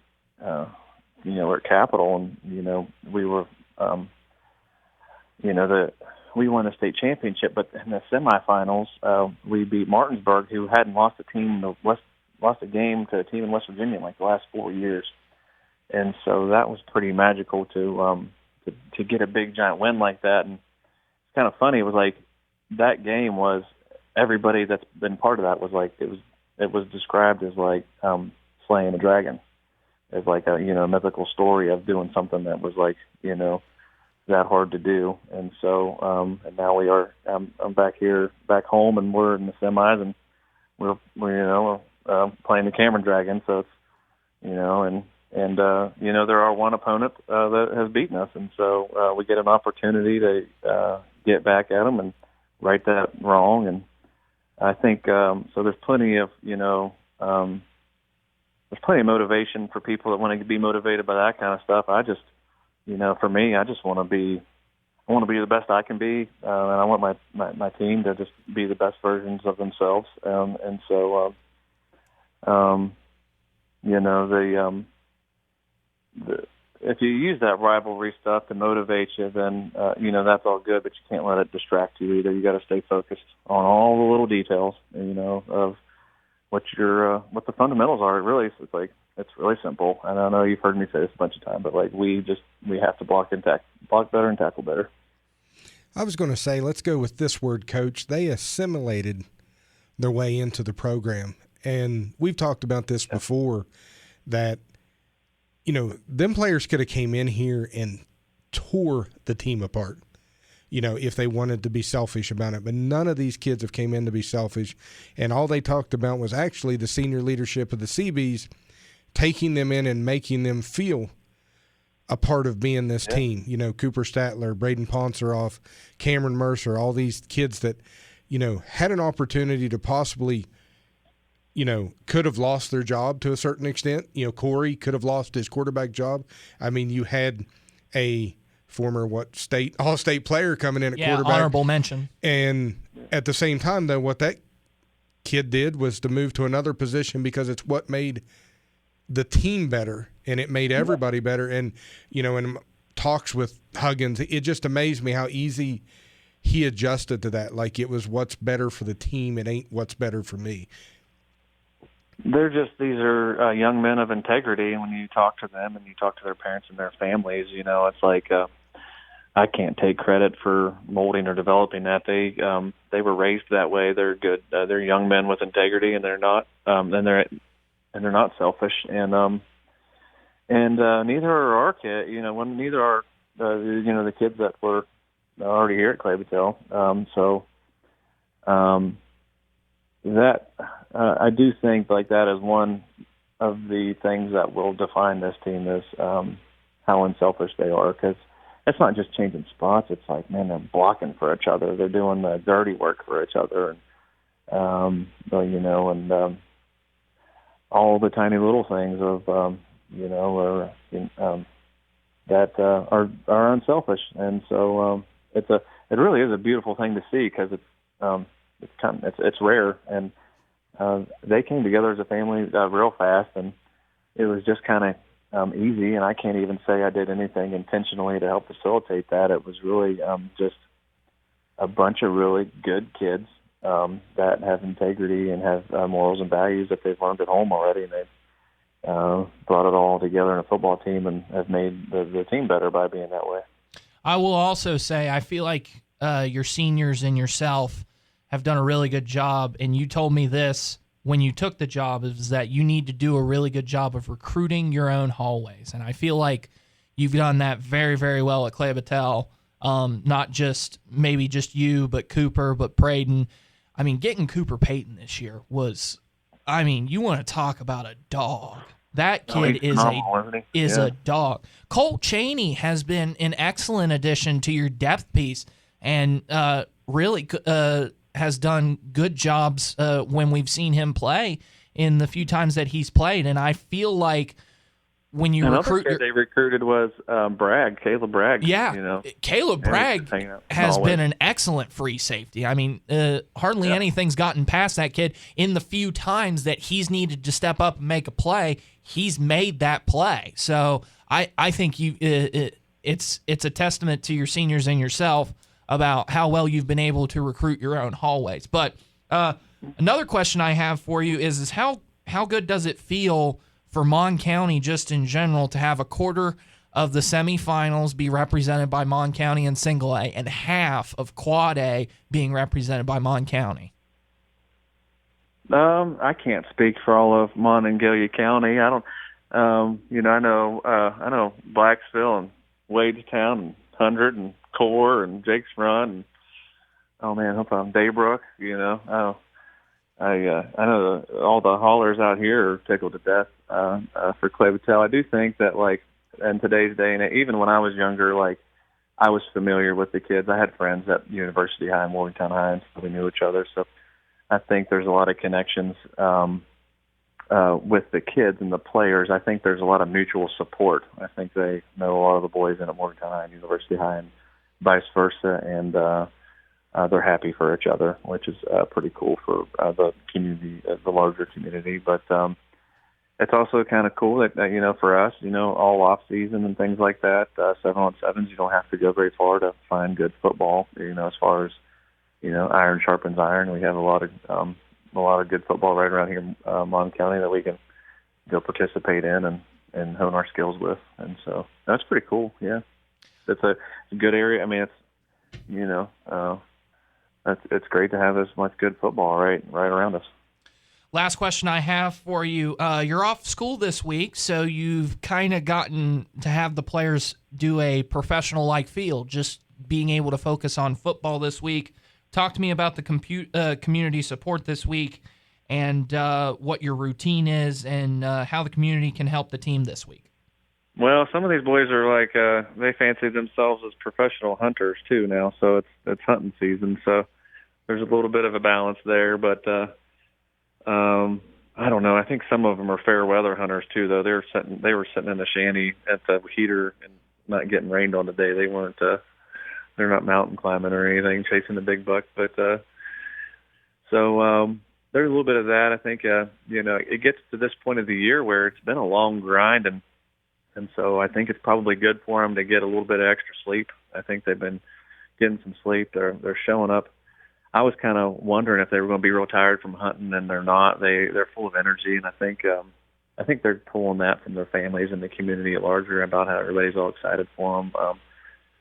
we're at Capitol, and we were we won the state championship, but in the semifinals, we beat Martinsburg, who hadn't lost a game to a team in West Virginia in the last 4 years, and so that was pretty magical to get a big giant win like that. And it's kind of funny. It was that game was everybody that's been part of that was it was described as slaying a dragon, as a mythical story of doing something that was that hard to do. And so and now we are I'm back home, and we're in the semis, and we're playing the Cameron Dragon. So it's there are one opponent that has beaten us, and so we get an opportunity to get back at them and right that wrong. And I think so there's plenty of there's plenty of motivation for people that want to be motivated by that kind of stuff. I just, for me, I just want to be the best I can be, and I want my team to just be the best versions of themselves. And so, if you use that rivalry stuff to motivate you, then that's all good. But you can't let it distract you either. You got to stay focused on all the little details, of what the fundamentals are. It's really simple. And I know you've heard me say this a bunch of times, but we have to block better and tackle better. I was going to say, let's go with this word, Coach. They assimilated their way into the program, and we've talked about this before. That them players could have came in here and tore the team apart, if they wanted to be selfish about it. But none of these kids have came in to be selfish, and all they talked about was actually the senior leadership of the Seabees taking them in and making them feel a part of being this team. Cooper Statler, Braden Ponceroff, Cameron Mercer, all these kids that, had an opportunity to possibly, could have lost their job to a certain extent. Corey could have lost his quarterback job. I mean, you had a former all-state player coming in at quarterback. Honorable mention. And at the same time, though, what that kid did was to move to another position because it's what made the team better, and it made everybody better. And, in talks with Huggins, it just amazed me how easy he adjusted to that. Like it was what's better for the team. It ain't what's better for me. These are young men of integrity, and when you talk to them and you talk to their parents and their families, it's I can't take credit for molding or developing that. They were raised that way. They're good. They're young men with integrity, and they're not. And they're not selfish. And and neither are our kids. Neither are the kids that were already here at Clay Battelle. That I do think like that is one of the things that will define this team is how unselfish they are, because it's not just changing spots. It's like, man, they're blocking for each other. They're doing the dirty work for each other, and all the tiny little things of that are unselfish. And so it really is a beautiful thing to see, because it's rare, and they came together as a family real fast, and it was just kind of easy. And I can't even say I did anything intentionally to help facilitate that. It was really just a bunch of really good kids that have integrity and have morals and values that they've learned at home already, and they've brought it all together in a football team and have made the team better by being that way. I will also say I feel like your seniors and yourself have done a really good job, and you told me this when you took the job, is that you need to do a really good job of recruiting your own hallways, and I feel like you've done that very, very well at Clay Battelle. Not just maybe just you, but Cooper, but Braden. I mean, getting Cooper Payton this year was, I mean, you want to talk about a dog. That kid is a dog. Colt Chaney has been an excellent addition to your depth piece, and really has done good jobs when we've seen him play in the few times that he's played. And I feel like when you recruit, kid they recruited was Caleb Bragg. Yeah, Caleb Bragg has been an excellent free safety. I mean, hardly anything's gotten past that kid. In the few times that he's needed to step up and make a play, he's made that play. So I think it's a testament to your seniors and yourself about how well you've been able to recruit your own hallways. But another question I have for you is how good does it feel for Mon County just in general to have a quarter of the semifinals be represented by Mon County in Single A and half of Quad A being represented by Mon County? I can't speak for all of Monongalia County. I don't, I know Blacksville and Wadestown and 100 and Core and Jake's Run and Daybrook. I know all the haulers out here are tickled to death for Clay Battelle. I do think that, like, in today's day, and even when I was younger, like, I was familiar with the kids. I had friends at University High and Morgantown High, and so we knew each other. So I think there's a lot of connections with the kids and the players. I think there's a lot of mutual support. I think they know a lot of the boys in at Morgantown High and University High and vice versa, and they're happy for each other, which is pretty cool for the community, the larger community. But it's also kind of cool that, for us, all off season and things like that, 7-on-7s, you don't have to go very far to find good football. As far as, iron sharpens iron. We have a lot of good football right around here in Mon County that we can go participate in and hone our skills with. And so that's pretty cool. Yeah. It's a good area. I mean, it's great to have this much good football right around us. Last question I have for you. You're off school this week, so you've kind of gotten to have the players do a professional-like feel, just being able to focus on football this week. Talk to me about the community support this week and what your routine is and how the community can help the team this week. Well, some of these boys are like they fancy themselves as professional hunters too now, so it's hunting season. So there's a little bit of a balance there, but I don't know. I think some of them are fair weather hunters too, though. They were sitting in the shanty at the heater and not getting rained on today. They weren't. They're not mountain climbing or anything, chasing the big buck. But so there's a little bit of that. I think it gets to this point of the year where it's been a long grind and so I think it's probably good for them to get a little bit of extra sleep. I think they've been getting some sleep. They're showing up. I was kind of wondering if they were going to be real tired from hunting, and they're not. They're full of energy, and I think they're pulling that from their families and the community at larger about how everybody's all excited for them,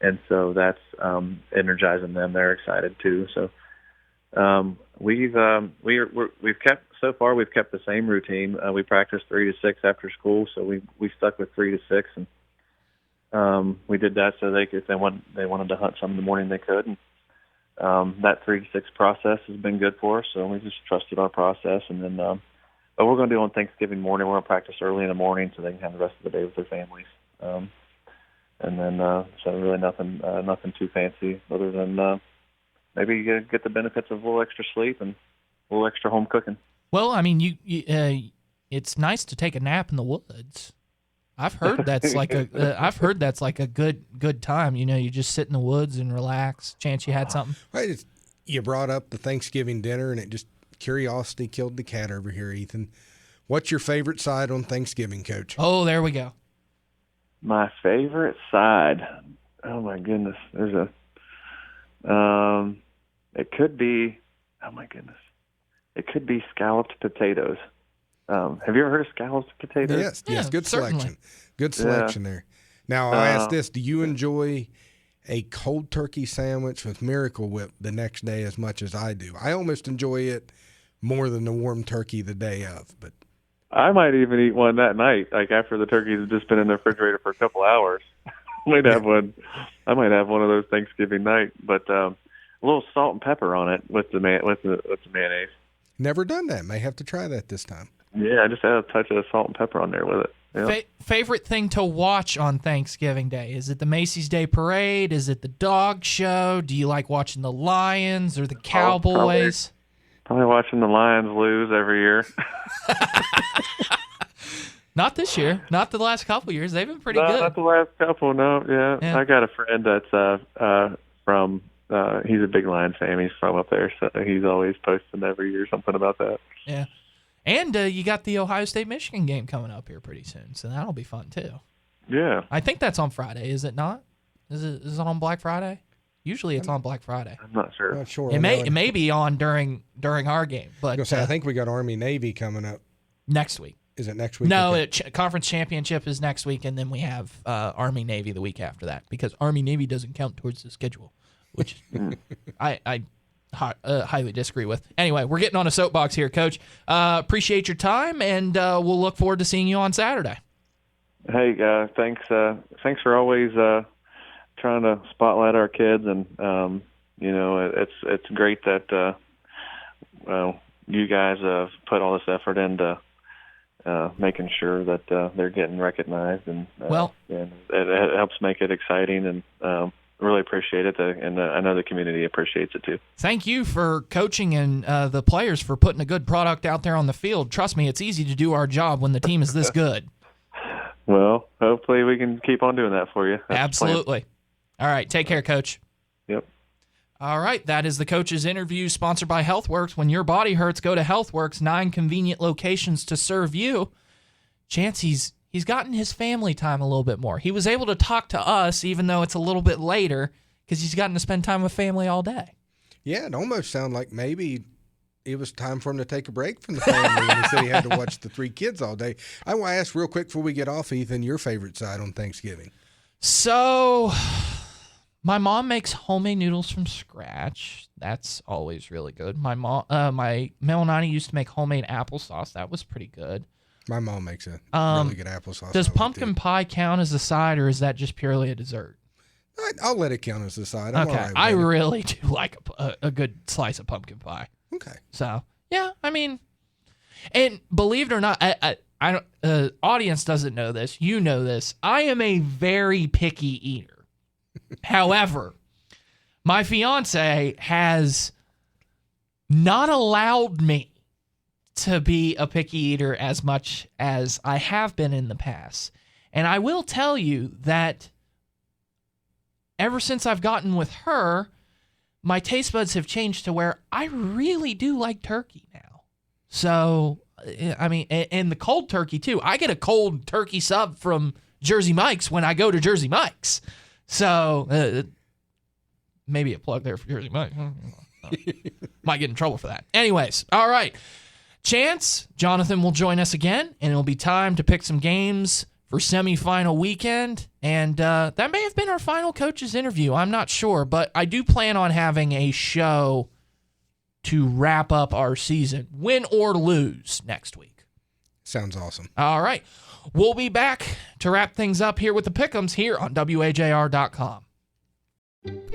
and so that's energizing them. They're excited too. So we've kept so far we've kept the same routine. We practice 3 to 6 after school, so we stuck with 3 to 6, and we did that so if they wanted to hunt some in the morning, they could. And that 3 to 6 process has been good for us, so we just trusted our process. And then, but we're going to do on Thanksgiving morning. We're going to practice early in the morning so they can have the rest of the day with their families. And then, so really nothing too fancy other than maybe you get the benefits of a little extra sleep and a little extra home cooking. Well, I mean, it's nice to take a nap in the woods. I've heard that's like a good time. You know, you just sit in the woods and relax. Chance, you had something? Right, you brought up the Thanksgiving dinner, and it just curiosity killed the cat over here, Ethan. What's your favorite side on Thanksgiving, Coach? Oh, there we go. My favorite side. Oh my goodness, there's a. It could be. Oh my goodness, it could be scalloped potatoes. Have you ever heard of scalloped potatoes? Yes, good certainly. selection. Good selection there. Now, I'll ask this. Do you enjoy a cold turkey sandwich with Miracle Whip the next day as much as I do? I almost enjoy it more than the warm turkey the day of. But I might even eat one that night, like after the turkey's just been in the refrigerator for a couple hours. I might have one of those Thanksgiving night, but a little salt and pepper on it with the mayonnaise. Never done that. May have to try that this time. Yeah, I just add a touch of salt and pepper on there with it. Yeah. Favorite thing to watch on Thanksgiving Day? Is it the Macy's Day Parade? Is it the dog show? Do you like watching the Lions or the Cowboys? Probably watching the Lions lose every year. Not this year. Not the last couple years. They've been pretty good. Not the last couple. No, yeah. I got a friend that's from. He's a big Lions fan. He's from up there, so he's always posting every year something about that. Yeah. And you got the Ohio State-Michigan game coming up here pretty soon, so that'll be fun too. Yeah. I think that's on Friday, is it not? Is it on Black Friday? Usually it's on Black Friday. I'm not sure. Not sure. It may be on during our game, but I think we got Army-Navy coming up next week. Is it next week? No, conference championship is next week, and then we have Army-Navy the week after that because Army-Navy doesn't count towards the schedule, which I highly disagree with. Anyway, we're getting on a soapbox here, Coach. Appreciate your time, and we'll look forward to seeing you on Saturday. Hey, thanks for always trying to spotlight our kids, and it's great that you guys have put all this effort into making sure that they're getting recognized, and it helps make it exciting, and really appreciate it, and I know the community appreciates it too. Thank you for coaching and the players for putting a good product out there on the field. Trust me, it's easy to do our job when the team is this good. Well, hopefully we can keep on doing that for you. That's absolutely. All right, take care, Coach. Yep. All right, that is the Coach's Interview, sponsored by HealthWorks. When your body hurts, go to HealthWorks, 9 convenient locations to serve you. Chance, he's gotten his family time a little bit more. He was able to talk to us, even though it's a little bit later, because he's gotten to spend time with family all day. Yeah, it almost sounded like maybe it was time for him to take a break from the family when he said he had to watch the 3 kids all day. I want to ask real quick before we get off, Ethan, your favorite side on Thanksgiving. So, my mom makes homemade noodles from scratch. That's always really good. My Mel and I used to make homemade applesauce. That was pretty good. My mom makes a really good applesauce. Does pumpkin pie count as a side, or is that just purely a dessert? I'll let it count as a side. I'm okay, all right I really do like a good slice of pumpkin pie. Okay. So, yeah, I mean, and believe it or not, I don't. Audience doesn't know this. You know this. I am a very picky eater. However, my fiance has not allowed me to be a picky eater as much as I have been in the past. And I will tell you that ever since I've gotten with her, my taste buds have changed to where I really do like turkey now. So, I mean, and the cold turkey too. I get a cold turkey sub from Jersey Mike's when I go to Jersey Mike's. So, maybe a plug there for Jersey Mike's. Might get in trouble for that. Anyways, all right. Chance, Jonathan will join us again, and it'll be time to pick some games for semifinal weekend. And that may have been our final Coach's Interview. I'm not sure, but I do plan on having a show to wrap up our season, win or lose, next week. Sounds awesome. All right. We'll be back to wrap things up here with the Pick'ems here on WAJR.com.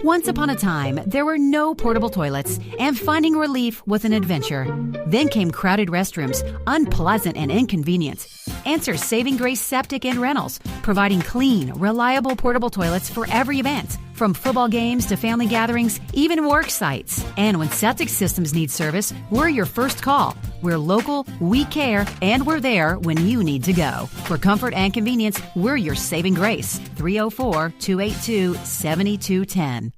Once upon a time, there were no portable toilets, and finding relief was an adventure. Then came crowded restrooms, unpleasant and inconvenient. Enter Saving Grace Septic and Rentals, providing clean, reliable portable toilets for every event, from football games to family gatherings, even work sites. And when septic systems need service, we're your first call. We're local, we care, and we're there when you need to go. For comfort and convenience, we're your saving grace. 304-282-7210.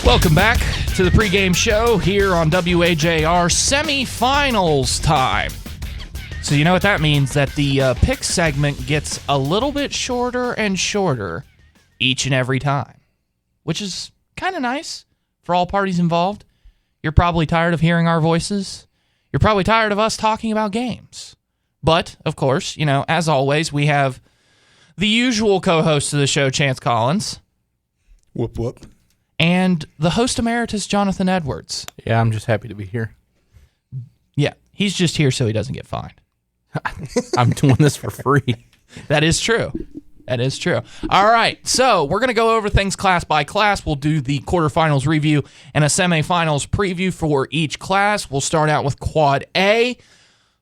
Welcome back to the pregame show here on WAJR. Semifinals time. So you know what that means, that the pick segment gets a little bit shorter and shorter each and every time, which is kind of nice for all parties involved. You're probably tired of hearing our voices. You're probably tired of us talking about games. But, of course, you know, as always, we have the usual co-host of the show, Chance Collins. Whoop, whoop. And the host emeritus, Jonathan Edwards. Yeah, I'm just happy to be here. Yeah, he's just here so he doesn't get fined. I'm doing this for free. That is true. That is true. All right, so we're going to go over things class by class. We'll do the quarterfinals review and a semifinals preview for each class. We'll start out with Quad A.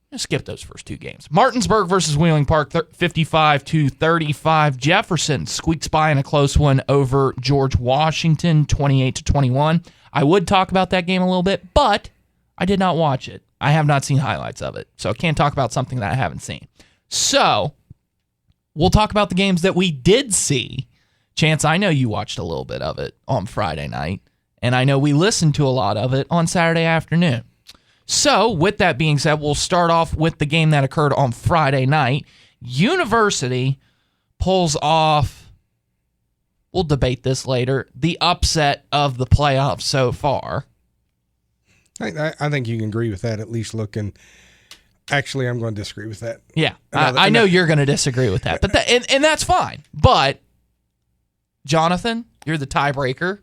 Let's skip those first two games. Martinsburg versus Wheeling Park, 55-35. Jefferson squeaks by in a close one over George Washington, 28-21. I would talk about that game a little bit, but I did not watch it. I have not seen highlights of it, so I can't talk about something that I haven't seen. So we'll talk about the games that we did see. Chance, I know you watched a little bit of it on Friday night, and I know we listened to a lot of it on Saturday afternoon. So, with that being said, we'll start off with the game that occurred on Friday night. University pulls off, we'll debate this later, the upset of the playoffs so far. I think you can agree with that, at least looking. Actually, I'm going to disagree with that. Yeah, I know you're going to disagree with that, but and that's fine. But, Jonathan, you're the tiebreaker.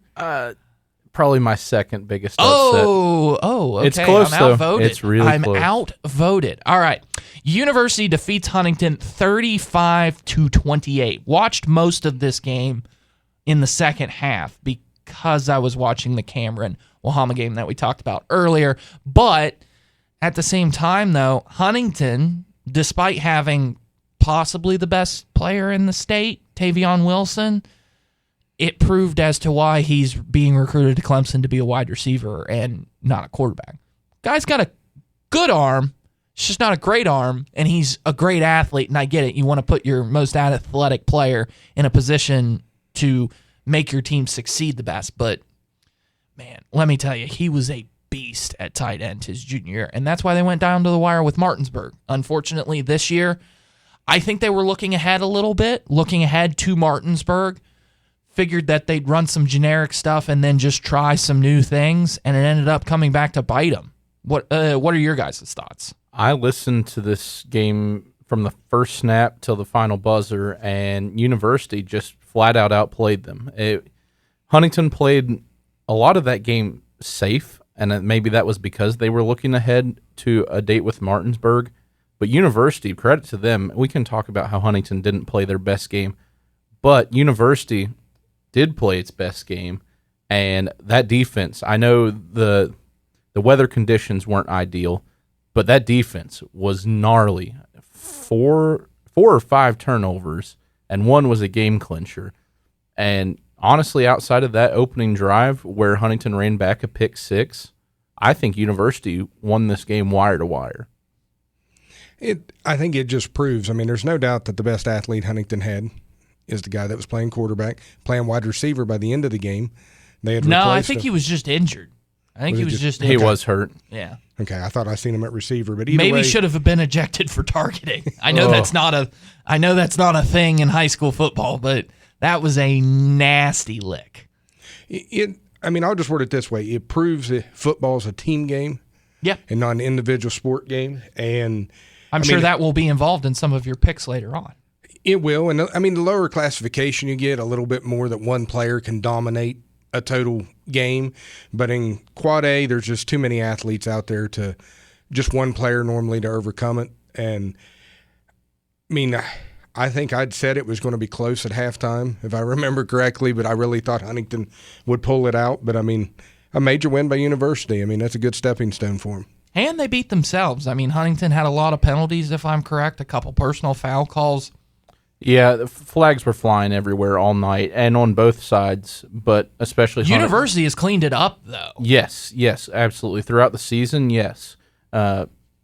Probably my second biggest upset. Okay. It's close, I'm though. outvoted. It's really close. I'm outvoted. All right. University defeats Huntington 35-28. Watched most of this game in the second half because I was watching the Cameron-Wahama game that we talked about earlier. But at the same time, though, Huntington, despite having possibly the best player in the state, Tavion Wilson, it proved as to why he's being recruited to Clemson to be a wide receiver and not a quarterback. Guy's got a good arm. It's just not a great arm, and he's a great athlete, and I get it. You want to put your most athletic player in a position to make your team succeed the best, but, man, let me tell you, he was a beast at tight end his junior year, and that's why they went down to the wire with Martinsburg. Unfortunately, this year, I think they were looking ahead a little bit, looking ahead to Martinsburg, figured that they'd run some generic stuff and then just try some new things, and it ended up coming back to bite them. What are your guys' thoughts? I listened to this game from the first snap till the final buzzer, and University just flat out outplayed them. Huntington played a lot of that game safe, and maybe that was because they were looking ahead to a date with Martinsburg. But University, credit to them, we can talk about how Huntington didn't play their best game, but University did play its best game, and that defense, I know the weather conditions weren't ideal, but that defense was gnarly. Four or five turnovers, and one was a game clincher. And honestly, outside of that opening drive where Huntington ran back a pick six, I think University won this game wire to wire. I think it just proves, I mean, there's no doubt that the best athlete Huntington had is the guy that was playing quarterback, playing wide receiver by the end of the game. They had I think he was just injured. I think he was just he was hurt. Yeah. Okay, I thought I seen him at receiver, but either Maybe way, should have been ejected for targeting. I know that's not a thing in high school football, but that was a nasty lick. I'll just word it this way: it proves that football's a team game, and not an individual sport game. And I'm sure that will be involved in some of your picks later on. It will, and the lower classification you get, a little bit more that one player can dominate a total game. But in Quad A, there's just too many athletes out there to just one player normally to overcome it. And I think I'd said it was going to be close at halftime, if I remember correctly, but I really thought Huntington would pull it out. But, a major win by University. That's a good stepping stone for them. And they beat themselves. Huntington had a lot of penalties, if I'm correct, a couple personal foul calls. Yeah, the flags were flying everywhere all night and on both sides, but especially University has cleaned it up, though. Yes, absolutely. Throughout the season, yes.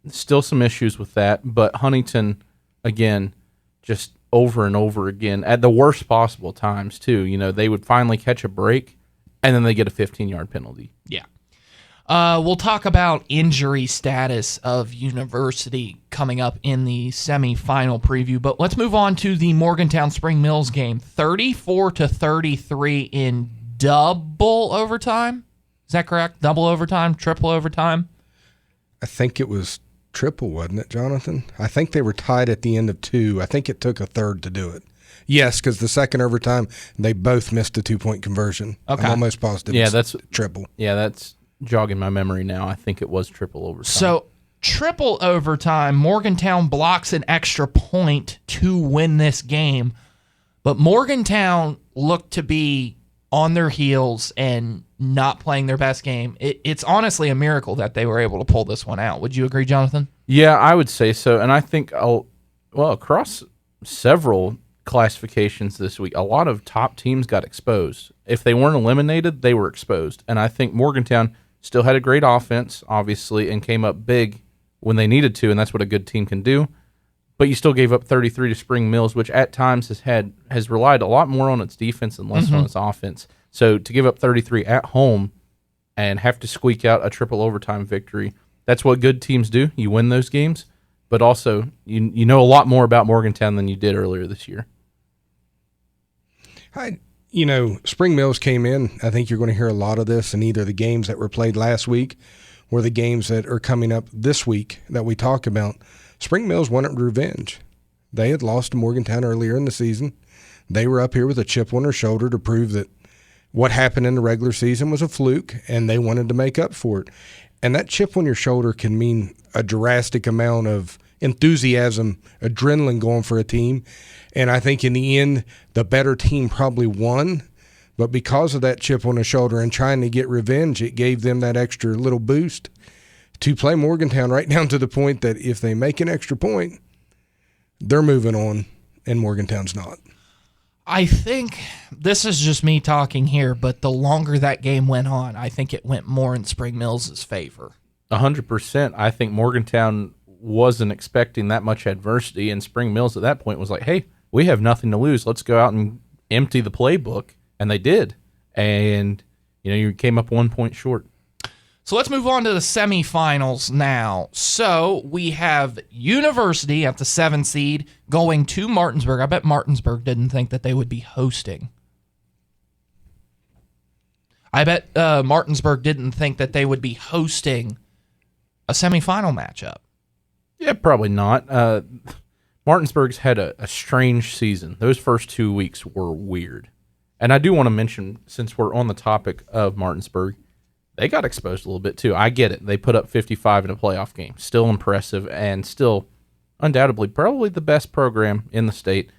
Still some issues with that, but Huntington, again, just over and over again, at the worst possible times, too. They would finally catch a break, and then they get a 15-yard penalty. Yeah. We'll talk about injury status of University coming up in the semifinal preview, but let's move on to the Morgantown Spring Mills game. 34-33 in double overtime. Is that correct? Double overtime, triple overtime? I think it was triple, wasn't it, Jonathan? I think they were tied at the end of 2. I think it took a third to do it. Yes, because the second overtime, they both missed a 2-point conversion. Okay. I'm almost positive that's triple. Yeah, that's jogging my memory now. I think it was triple overtime. So, triple overtime, Morgantown blocks an extra point to win this game, but Morgantown looked to be on their heels and not playing their best game. It's honestly a miracle that they were able to pull this one out. Would you agree, Jonathan? Yeah, I would say so. And I think, across several classifications this week, a lot of top teams got exposed. If they weren't eliminated, they were exposed. And I think Morgantown still had a great offense, obviously, and came up big when they needed to, and that's what a good team can do. But you still gave up 33 to Spring Mills, which at times has relied a lot more on its defense and less on its offense. So to give up 33 at home and have to squeak out a triple overtime victory, that's what good teams do. You win those games, but also you know a lot more about Morgantown than you did earlier this year. Spring Mills came in. I think you're going to hear a lot of this in either the games that were played last week or the games that are coming up this week that we talk about. Spring Mills wanted revenge. They had lost to Morgantown earlier in the season. They were up here with a chip on their shoulder to prove that what happened in the regular season was a fluke, and they wanted to make up for it. And that chip on your shoulder can mean a drastic amount of enthusiasm, adrenaline going for a team. And I think in the end, the better team probably won. But because of that chip on the shoulder and trying to get revenge, it gave them that extra little boost to play Morgantown right down to the point that if they make an extra point, they're moving on, and Morgantown's not. I think this is just me talking here, but the longer that game went on, I think it went more in Spring Mills' favor. 100%. I think Morgantown wasn't expecting that much adversity, and Spring Mills at that point was like, hey, we have nothing to lose. Let's go out and empty the playbook. And they did. And, you came up 1 point short. So let's move on to the semifinals now. So we have University at the 7 seed going to Martinsburg. I bet Martinsburg didn't think that they would be hosting. Martinsburg didn't think that they would be hosting a semifinal matchup. Yeah, probably not. Martinsburg's had a strange season. Those first 2 weeks were weird. And I do want to mention, since we're on the topic of Martinsburg, they got exposed a little bit too. I get it. They put up 55 in a playoff game. Still impressive and still undoubtedly probably the best program in the state.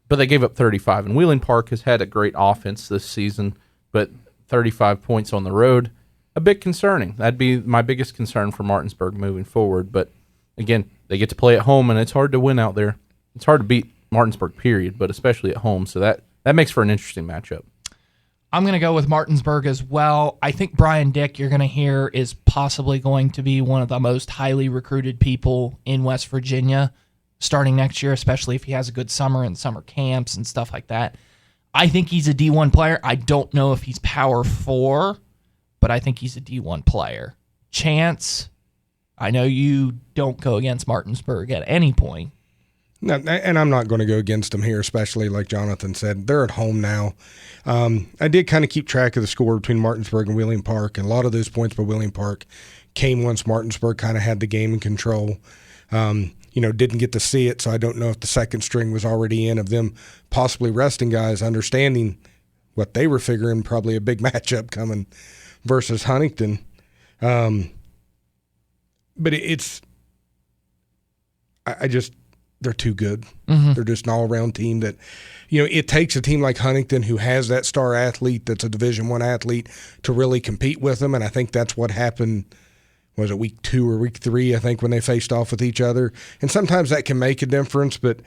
But they gave up 35. And Wheeling Park has had a great offense this season, but 35 points on the road, a bit concerning. That'd be my biggest concern for Martinsburg moving forward. But again, they get to play at home, and it's hard to win out there. It's hard to beat Martinsburg, period, but especially at home. So that makes for an interesting matchup. I'm going to go with Martinsburg as well. I think Brian Dick, you're going to hear, is possibly going to be one of the most highly recruited people in West Virginia starting next year, especially if he has a good summer and summer camps and stuff like that. I think he's a D1 player. I don't know if he's power 4, but I think he's a D1 player. Chance, I know you don't go against Martinsburg at any point. No, and I'm not going to go against them here, especially like Jonathan said. They're at home now. I did kind of keep track of the score between Martinsburg and William Park, and a lot of those points by William Park came once Martinsburg kind of had the game in control. Didn't get to see it, so I don't know if the second string was already in of them possibly resting guys, understanding what they were figuring, probably a big matchup coming versus Huntington. But they're too good. Mm-hmm. They're just an all-around team that, it takes a team like Huntington who has that star athlete that's a Division I athlete to really compete with them, and I think that's what happened. Was it week 2 or week 3, I think, when they faced off with each other? And sometimes that can make a difference, but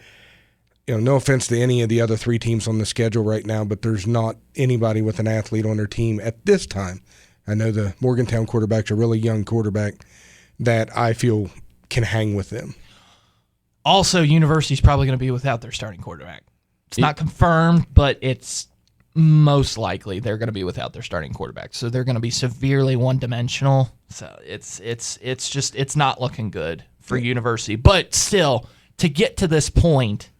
no offense to any of the other 3 teams on the schedule right now, but there's not anybody with an athlete on their team at this time. I know the Morgantown quarterback's a really young quarterback that I feel can hang with them. Also, University's probably going to be without their starting quarterback. It's not confirmed, but it's most likely they're going to be without their starting quarterback. So they're going to be severely one-dimensional. So it's not looking good for University. But still, to get to this point,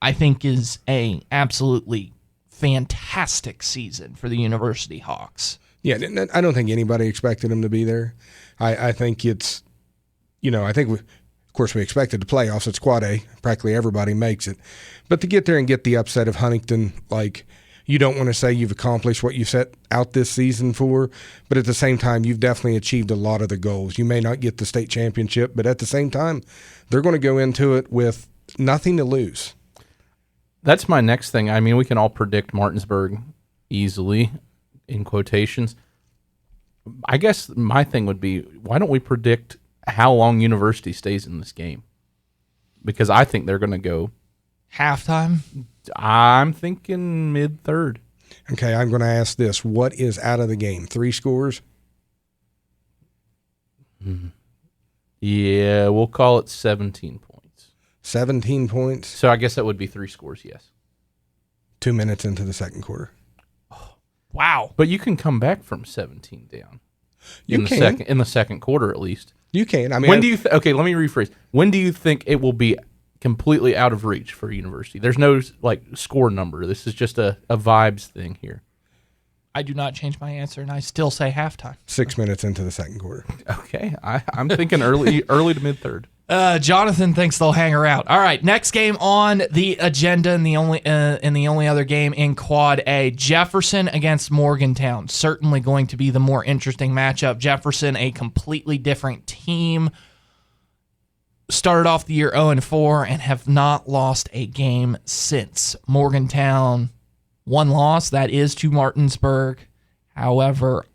I think is a absolutely fantastic season for the University Hawks. Yeah, I don't think anybody expected them to be there. I think it's, of course, we expected the playoffs. It's Quad A. Practically everybody makes it. But to get there and get the upset of Huntington, you don't want to say you've accomplished what you set out this season for, but at the same time, you've definitely achieved a lot of the goals. You may not get the state championship, but at the same time, they're going to go into it with nothing to lose. That's my next thing. I mean, we can all predict Martinsburg easily, in quotations. I guess my thing would be, why don't we predict how long University stays in this game? Because I think they're going to go halftime. I'm thinking mid-third. Okay, I'm going to ask this. What is out of the game? 3 scores? Mm-hmm. Yeah, we'll call it 17 points. 17 points? So I guess that would be 3 scores, yes. 2 minutes into the second quarter. Oh, wow. But you can come back from 17 down. In the second quarter, at least. You can. I mean, when do you okay, let me rephrase. When do you think it will be completely out of reach for University? There's no score number. This is just a vibes thing here. I do not change my answer, and I still say halftime. 6 minutes into the second quarter. Okay, I'm thinking early to mid-third. Jonathan thinks they'll hang her out. All right, next game on the agenda, and the only other game in Quad A, Jefferson against Morgantown. Certainly going to be the more interesting matchup. Jefferson, a completely different team, started off the year 0-4 and have not lost a game since. Morgantown, 1 loss, that is to Martinsburg. However,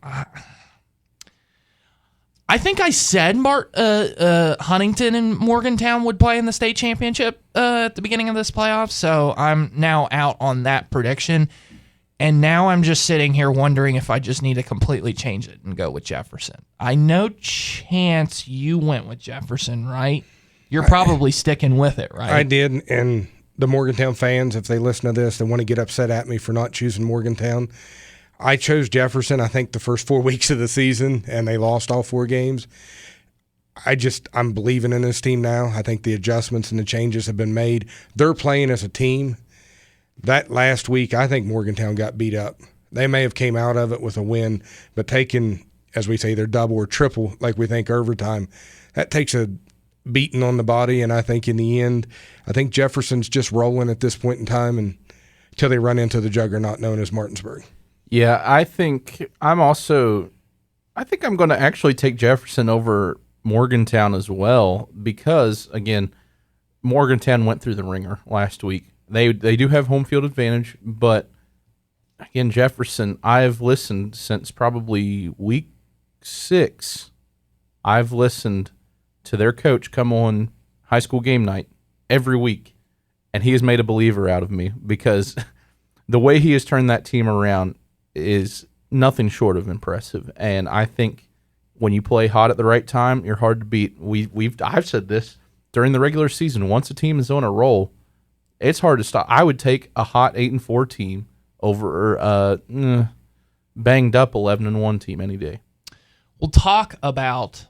I think I said Huntington and Morgantown would play in the state championship at the beginning of this playoff, so I'm now out on that prediction. And now I'm just sitting here wondering if I just need to completely change it and go with Jefferson. I know, Chance, you went with Jefferson, right? You're probably sticking with it, right? I did, and the Morgantown fans, if they listen to this, they want to get upset at me for not choosing Morgantown. I chose Jefferson, I think, the first 4 weeks of the season, and they lost all 4 games. I'm believing in this team now. I think the adjustments and the changes have been made. They're playing as a team. That last week, I think Morgantown got beat up. They may have came out of it with a win, but taking, as we say, their double or triple, like we think overtime, that takes a beating on the body, and I think in the end, I think Jefferson's just rolling at this point in time and until they run into the juggernaut known as Martinsburg. Yeah, I think I'm going to actually take Jefferson over Morgantown as well because, again, Morgantown went through the ringer last week. They do have home field advantage, but, again, Jefferson, I've listened since probably week 6. I've listened to their coach come on high school game night every week, and he has made a believer out of me because the way he has turned that team around is nothing short of impressive. And I think when you play hot at the right time, you're hard to beat. I've said this during the regular season. Once a team is on a roll, it's hard to stop. I would take a hot 8-4 team over banged up 11-1 team any day. We'll talk about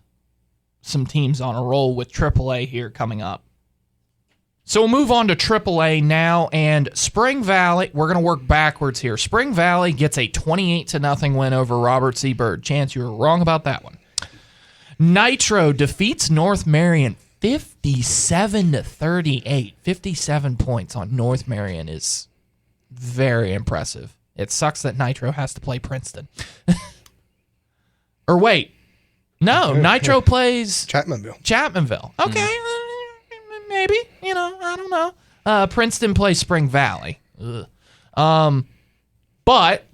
some teams on a roll with AAA here coming up. So we'll move on to AAA now, and Spring Valley, we're going to work backwards here. Spring Valley gets a 28-0 win over Robert C. Byrd. Chance, you were wrong about that one. Nitro defeats North Marion 57-38. 57 points on North Marion is very impressive. It sucks that Nitro has to play Princeton. Or wait, no, Nitro plays Chapmanville. Okay, maybe. I don't know. Princeton plays Spring Valley. But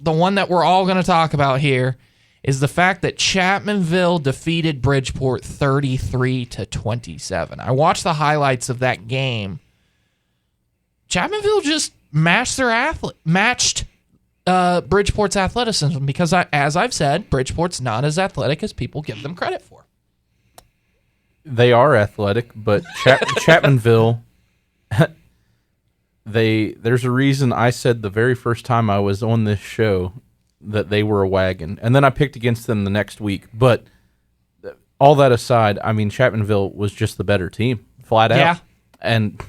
the one that we're all going to talk about here is the fact that Chapmanville defeated Bridgeport 33-27. I watched the highlights of that game. Chapmanville just matched Bridgeport's athleticism because, as I've said, Bridgeport's not as athletic as people give them credit for. They are athletic, but Chapmanville, there's a reason I said the very first time I was on this show that they were a wagon, and then I picked against them the next week. But all that aside, I mean, Chapmanville was just the better team, flat out. Yeah. And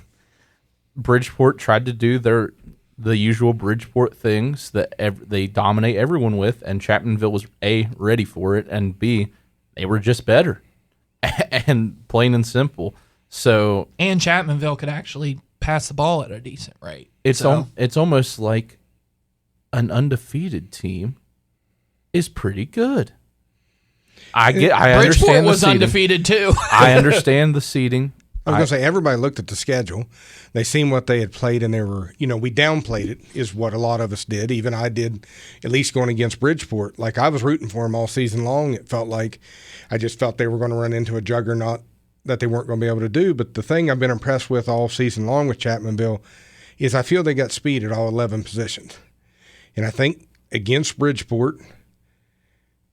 Bridgeport tried to do the usual Bridgeport things that they dominate everyone with, and Chapmanville was A, ready for it, and B, they were just better. And plain and simple. So, and Chapmanville could actually pass the ball at a decent rate. It's almost like an undefeated team is pretty good. I understand Bridgeport was seeding. Undefeated too. I understand the seeding. I was going to say, everybody looked at the schedule. They seen what they had played, and they were, we downplayed it, is what a lot of us did. Even I did, at least going against Bridgeport. Like, I was rooting for them all season long. It felt like I just felt they were going to run into a juggernaut that they weren't going to be able to do. But the thing I've been impressed with all season long with Chapmanville is I feel they got speed at all 11 positions. And I think against Bridgeport,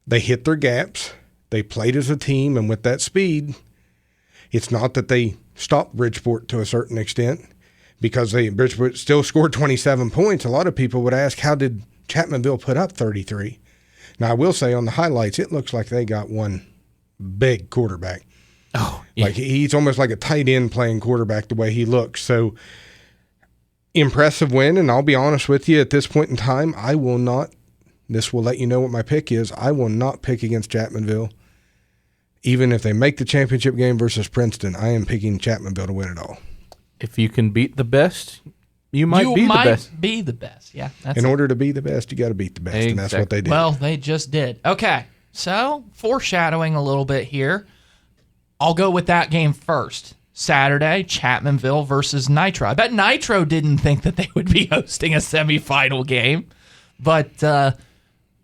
they hit their gaps. They played as a team, and with that speed, it's not that they stopped Bridgeport to a certain extent because Bridgeport still scored 27 points. A lot of people would ask, how did Chapmanville put up 33? Now, I will say on the highlights, it looks like they got one big quarterback. Oh, yeah. Like, he's almost like a tight end playing quarterback the way he looks. So, impressive win, and I'll be honest with you, at this point in time, I will not, this will let you know what my pick is, I will not pick against Chapmanville. Even if they make the championship game versus Princeton, I am picking Chapmanville to win it all. If you can beat the best, you might be the best. Yeah. In order to be the best, you got to beat the best, and that's what they did. Well, they just did. Okay, so foreshadowing a little bit here. I'll go with that game first. Saturday, Chapmanville versus Nitro. I bet Nitro didn't think that they would be hosting a semifinal game, but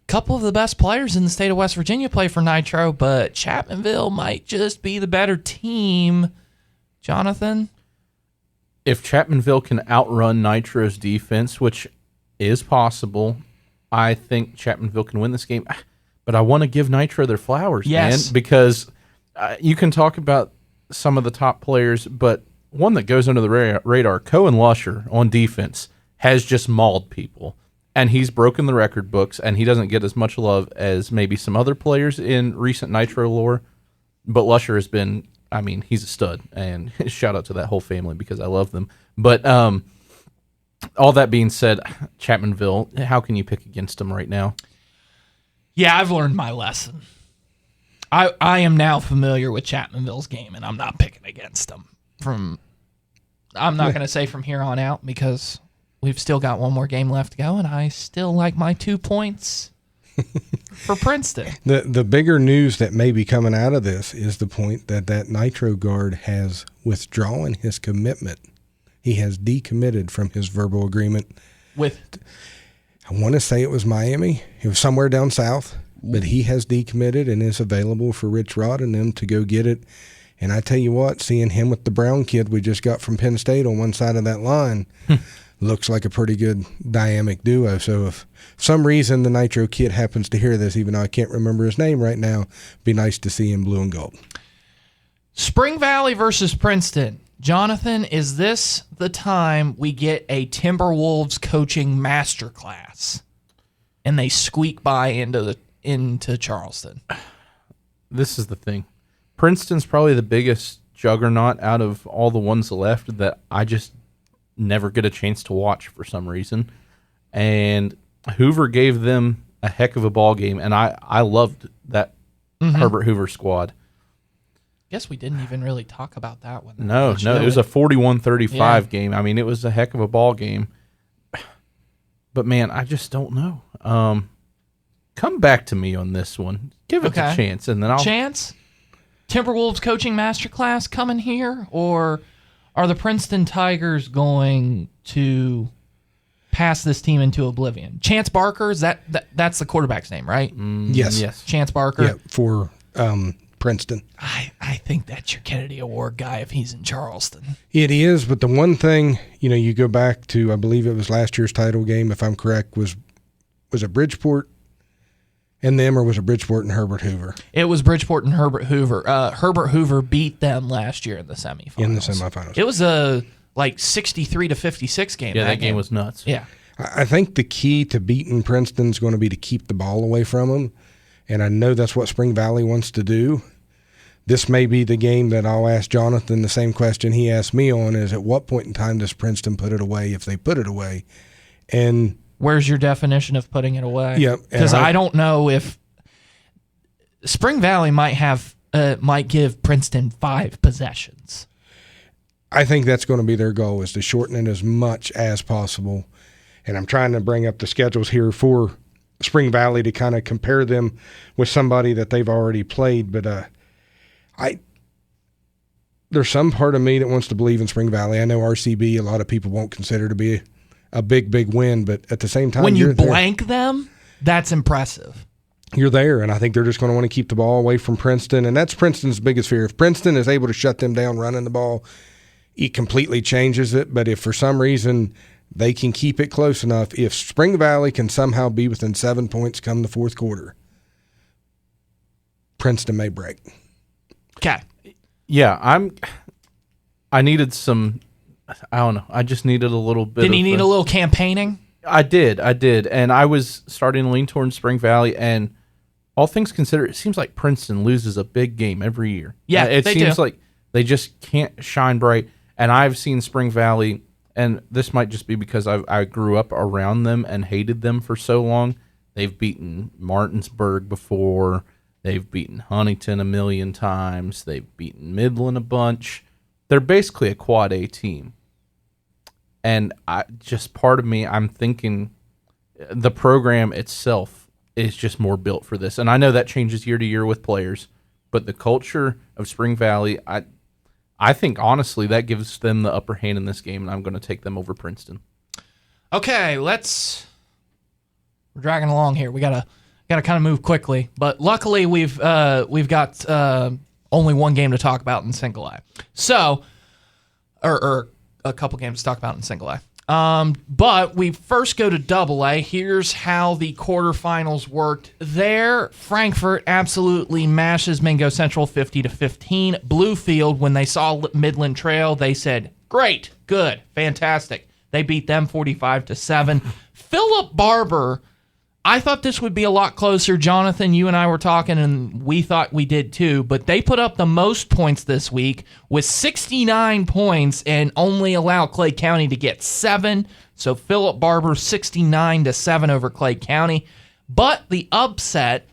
couple of the best players in the state of West Virginia play for Nitro, but Chapmanville might just be the better team. Jonathan? If Chapmanville can outrun Nitro's defense, which is possible, I think Chapmanville can win this game. But I want to give Nitro their flowers, man, because you can talk about some of the top players, but one that goes under the radar, Cohen Lusher on defense, has just mauled people. And he's broken the record books, and he doesn't get as much love as maybe some other players in recent Nitro lore. But Lusher has been, I mean, he's a stud, and shout out to that whole family because I love them. But all that being said, Chapmanville, how can you pick against them right now? Yeah, I've learned my lesson. I am now familiar with Chapmanville's game, and I'm not picking against them. I'm not going to say from here on out because we've still got one more game left to go, and I still like my 2 points for Princeton. The bigger news that may be coming out of this is the point that Nitro guard has withdrawn his commitment. He has decommitted from his verbal agreement. With? I want to say it was Miami. It was somewhere down south, but he has decommitted and is available for Rich Rod and them to go get it. And I tell you what, seeing him with the Brown kid we just got from Penn State on one side of that line looks like a pretty good dynamic duo. So if for some reason the Nitro kid happens to hear this, even though I can't remember his name right now, it'd be nice to see him blue and gold. Spring Valley versus Princeton. Jonathan, is this the time we get a Timberwolves coaching masterclass and they squeak by into Charleston? this is the thing. Princeton's probably the biggest juggernaut out of all the ones left that I just never get a chance to watch for some reason. And Hoover gave them a heck of a ball game, and I loved that Herbert Hoover squad. Guess we didn't even really talk about that one. No, it was a 41-35 game. I mean, it was a heck of a ball game. But, man, I just don't know. Come back to me on this one. Give it a chance, and then I'll... Chance? Timberwolves coaching masterclass coming here? Or are the Princeton Tigers going to pass this team into oblivion? Chance Barker, that's the quarterback's name, right? Yes. Chance Barker? Yeah, for Princeton. I think that's your Kennedy Award guy if he's in Charleston. It is, but the one thing, you go back to, I believe it was last year's title game, if I'm correct, was it Bridgeport and them, or was it Bridgeport and Herbert Hoover? It was Bridgeport and Herbert Hoover. Herbert Hoover beat them last year in the semifinals. It was a 63-56 game. Yeah, that game was nuts. Yeah. I think the key to beating Princeton is going to be to keep the ball away from them, and I know that's what Spring Valley wants to do. This may be the game that I'll ask Jonathan the same question he asked me on, is at what point in time does Princeton put it away, if they put it away? And where's your definition of putting it away? Yeah, because I don't know if Spring Valley might give Princeton 5 possessions. I think that's going to be their goal, is to shorten it as much as possible. And I'm trying to bring up the schedules here for Spring Valley to kind of compare them with somebody that they've already played. But there's some part of me that wants to believe in Spring Valley. I know RCB, a lot of people won't consider to be a big, big win, but at the same time, when you blank them, that's impressive. You're there, and I think they're just going to want to keep the ball away from Princeton, and that's Princeton's biggest fear. If Princeton is able to shut them down running the ball, it completely changes it. But if for some reason they can keep it close enough, if Spring Valley can somehow be within 7 points come the fourth quarter, Princeton may break. Okay. Yeah, I needed some, I don't know, I just needed a little bit. Didn't you need a little campaigning? I did, and I was starting to lean towards Spring Valley, and all things considered, it seems like Princeton loses a big game every year. Yeah, it they seems do. like they just can't shine bright, and I've seen Spring Valley, and this might just be because I grew up around them and hated them for so long. They've beaten Martinsburg before. They've beaten Huntington a million times. They've beaten Midland a bunch. They're basically a quad A team. And part of me, I'm thinking the program itself is just more built for this. And I know that changes year to year with players, but the culture of Spring Valley, I think honestly that gives them the upper hand in this game, and I'm going to take them over Princeton. Okay, we're dragging along here. We gotta kind of move quickly, but luckily we've got only one game to talk about in single A. So, or a couple games to talk about in single A. But we first go to double A. Here's how the quarterfinals worked there. Frankfort absolutely mashes Mingo Central 50-15. Bluefield, when they saw Midland Trail, they said, great, good, fantastic. They beat them 45-7. Philip Barber, I thought this would be a lot closer. Jonathan, you and I were talking, and we thought we did too, but they put up the most points this week with 69 points and only allow Clay County to get 7. So Philip Barber 69-7 over Clay County. But the upset,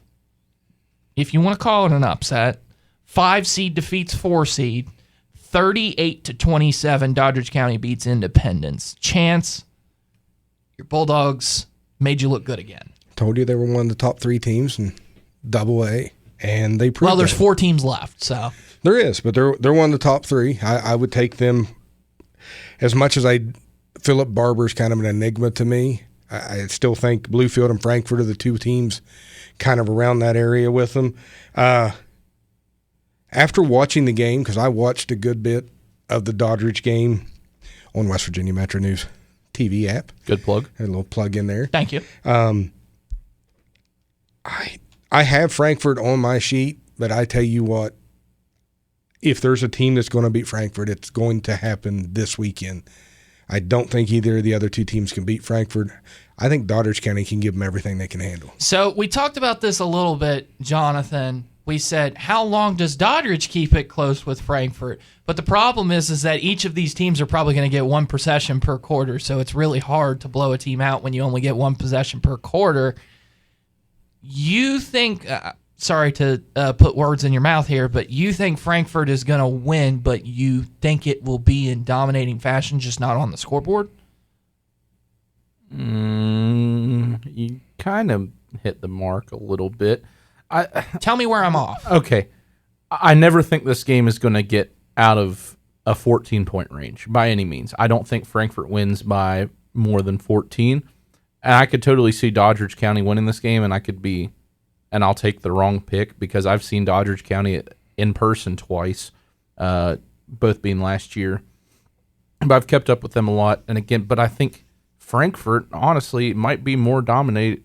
if you want to call it an upset, 5 seed defeats 4 seed, 38-27. Doddridge County beats Independence. Chance, your Bulldogs made you look good again. Told you they were one of the top 3 teams in double A, and they proved there's that. 4 teams left, so there is, but they're one of the top 3. I would take them as much as Philip Barber's kind of an enigma to me. I still think Bluefield and Frankfort are the 2 teams kind of around that area with them. After watching the game, because I watched a good bit of the Doddridge game on West Virginia Metro News TV app. Good plug. A little plug in there. Thank you. I have Frankfort on my sheet, but I tell you what, if there's a team that's going to beat Frankfort, it's going to happen this weekend. I don't think either of the other 2 teams can beat Frankfort. I think Doddridge County can give them everything they can handle. So we talked about this a little bit, Jonathan. we said, how long does Doddridge keep it close with Frankfurt? But the problem is that each of these teams are probably going to get one possession per quarter, so it's really hard to blow a team out when you only get one possession per quarter. You think, sorry to put words in your mouth here, but you think Frankfurt is going to win, but you think it will be in dominating fashion, just not on the scoreboard? You kind of hit the mark a little bit. Tell me where I'm off. Okay. I never think this game is going to get out of a 14-point range by any means. I don't think Frankfurt wins by more than 14. And I could totally see Doddridge County winning this game, and I'll take the wrong pick because I've seen Doddridge County in person twice, both being last year. But I've kept up with them a lot. And again, but I think Frankfurt, honestly, might be more dominant,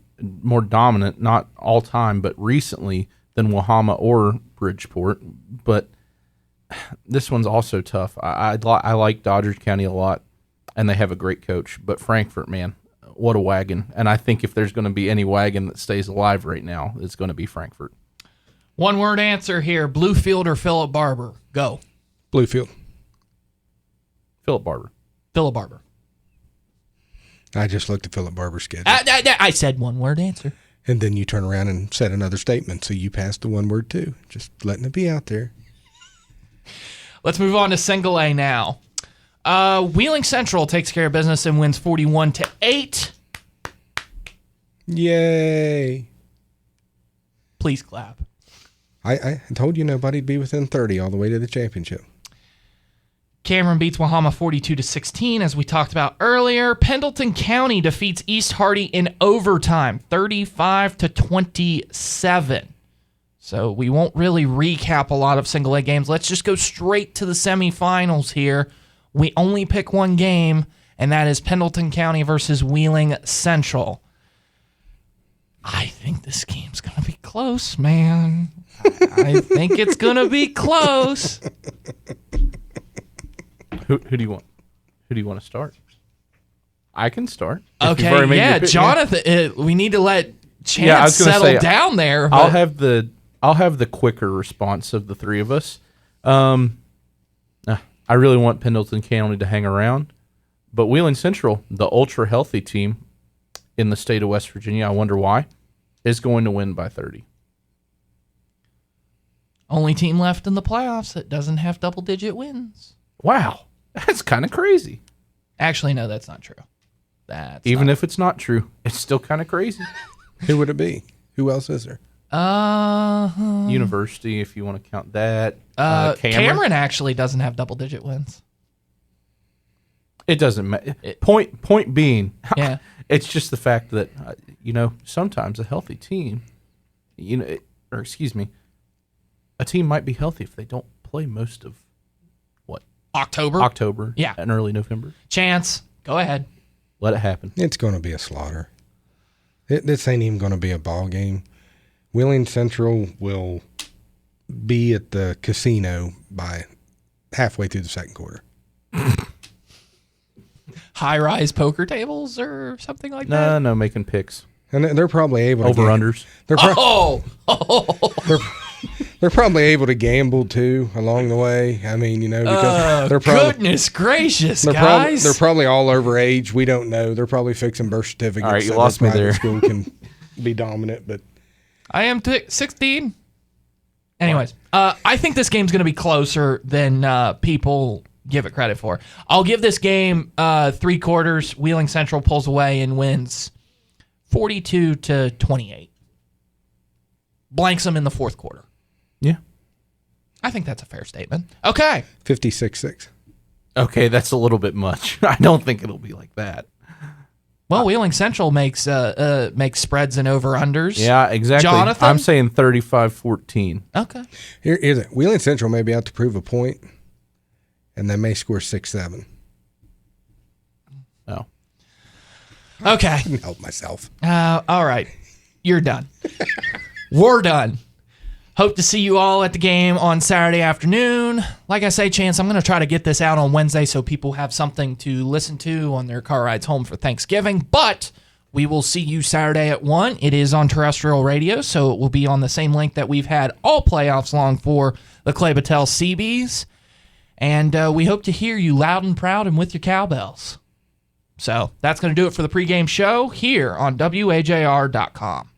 not all time, but recently than Wahama or Bridgeport. But this one's also tough. I like Doddridge County a lot, and they have a great coach. But Frankfurt, man, what a wagon. And I think if there's going to be any wagon that stays alive right now, it's going to be Frankfurt. One-word answer here, Bluefield or Philip Barber? Go. Bluefield. Philip Barber. Philip Barber. I just looked at Philip Barber's schedule. I said one-word answer. And then you turn around and said another statement, so you passed the one word too. Just letting it be out there. Let's move on to single A now. Wheeling Central takes care of business and wins 41-8. Yay. Please clap. I told you nobody'd be within 30 all the way to the championship. Cameron beats Wahama 42-16, as we talked about earlier. Pendleton County defeats East Hardy in overtime, 35-27. So we won't really recap a lot of single A games. Let's just go straight to the semifinals here. We only pick one game, and that is Pendleton County versus Wheeling Central. I think this game's going to be close, man. I think it's going to be close. Who do you want? Who do you want to start? I can start. Okay, yeah, Jonathan. We need to let Chance settle down there. I'll have the quicker response of the three of us. I really want Pendleton County to hang around, but Wheeling Central, the ultra healthy team in the state of West Virginia, I wonder why, is going to win by 30. Only team left in the playoffs that doesn't have double-digit wins. Wow, that's kind of crazy. Actually, no, that's not true. Even if it's not true, it's still kind of crazy. Who would it be? Who else is there? University, if you want to count that. Cameron actually doesn't have double-digit wins. It doesn't matter. Point being, yeah, it's just the fact that sometimes a healthy team, a team might be healthy if they don't play most of October, yeah, and early November. Chance, go ahead. Let it happen. It's going to be a slaughter. This ain't even going to be a ball game. Wheeling Central will be at the casino by halfway through the second quarter. High-rise poker tables or something like that? No, making picks. And they're probably able to over-unders. They're probably able to gamble, too, along the way. I mean, because they're probably... Goodness gracious, guys. They're probably all over age. We don't know. They're probably fixing birth certificates. All right, you lost me there. School can be dominant, but... I am 16. Anyways, I think this game's going to be closer than people give it credit for. I'll give this game 3 quarters. Wheeling Central pulls away and wins 42-28. Blanks them in the fourth quarter. Yeah. I think that's a fair statement. Okay. 56-6. Okay, that's a little bit much. I don't think it'll be like that. Well, Wheeling Central makes spreads and over-unders. Yeah, exactly. Jonathan? I'm saying 35-14. Okay. Here's it. Wheeling Central may be out to prove a point, and they may score 6-7. Oh. Okay. I can help myself. All right. You're done. We're done. Hope to see you all at the game on Saturday afternoon. Like I say, Chance, I'm going to try to get this out on Wednesday so people have something to listen to on their car rides home for Thanksgiving. But We will see you Saturday at 1. It is on terrestrial radio, so it will be on the same link that we've had all playoffs long for the Clay Battelle Seabees. And we hope to hear you loud and proud and with your cowbells. So that's going to do it for the pregame show here on WAJR.com.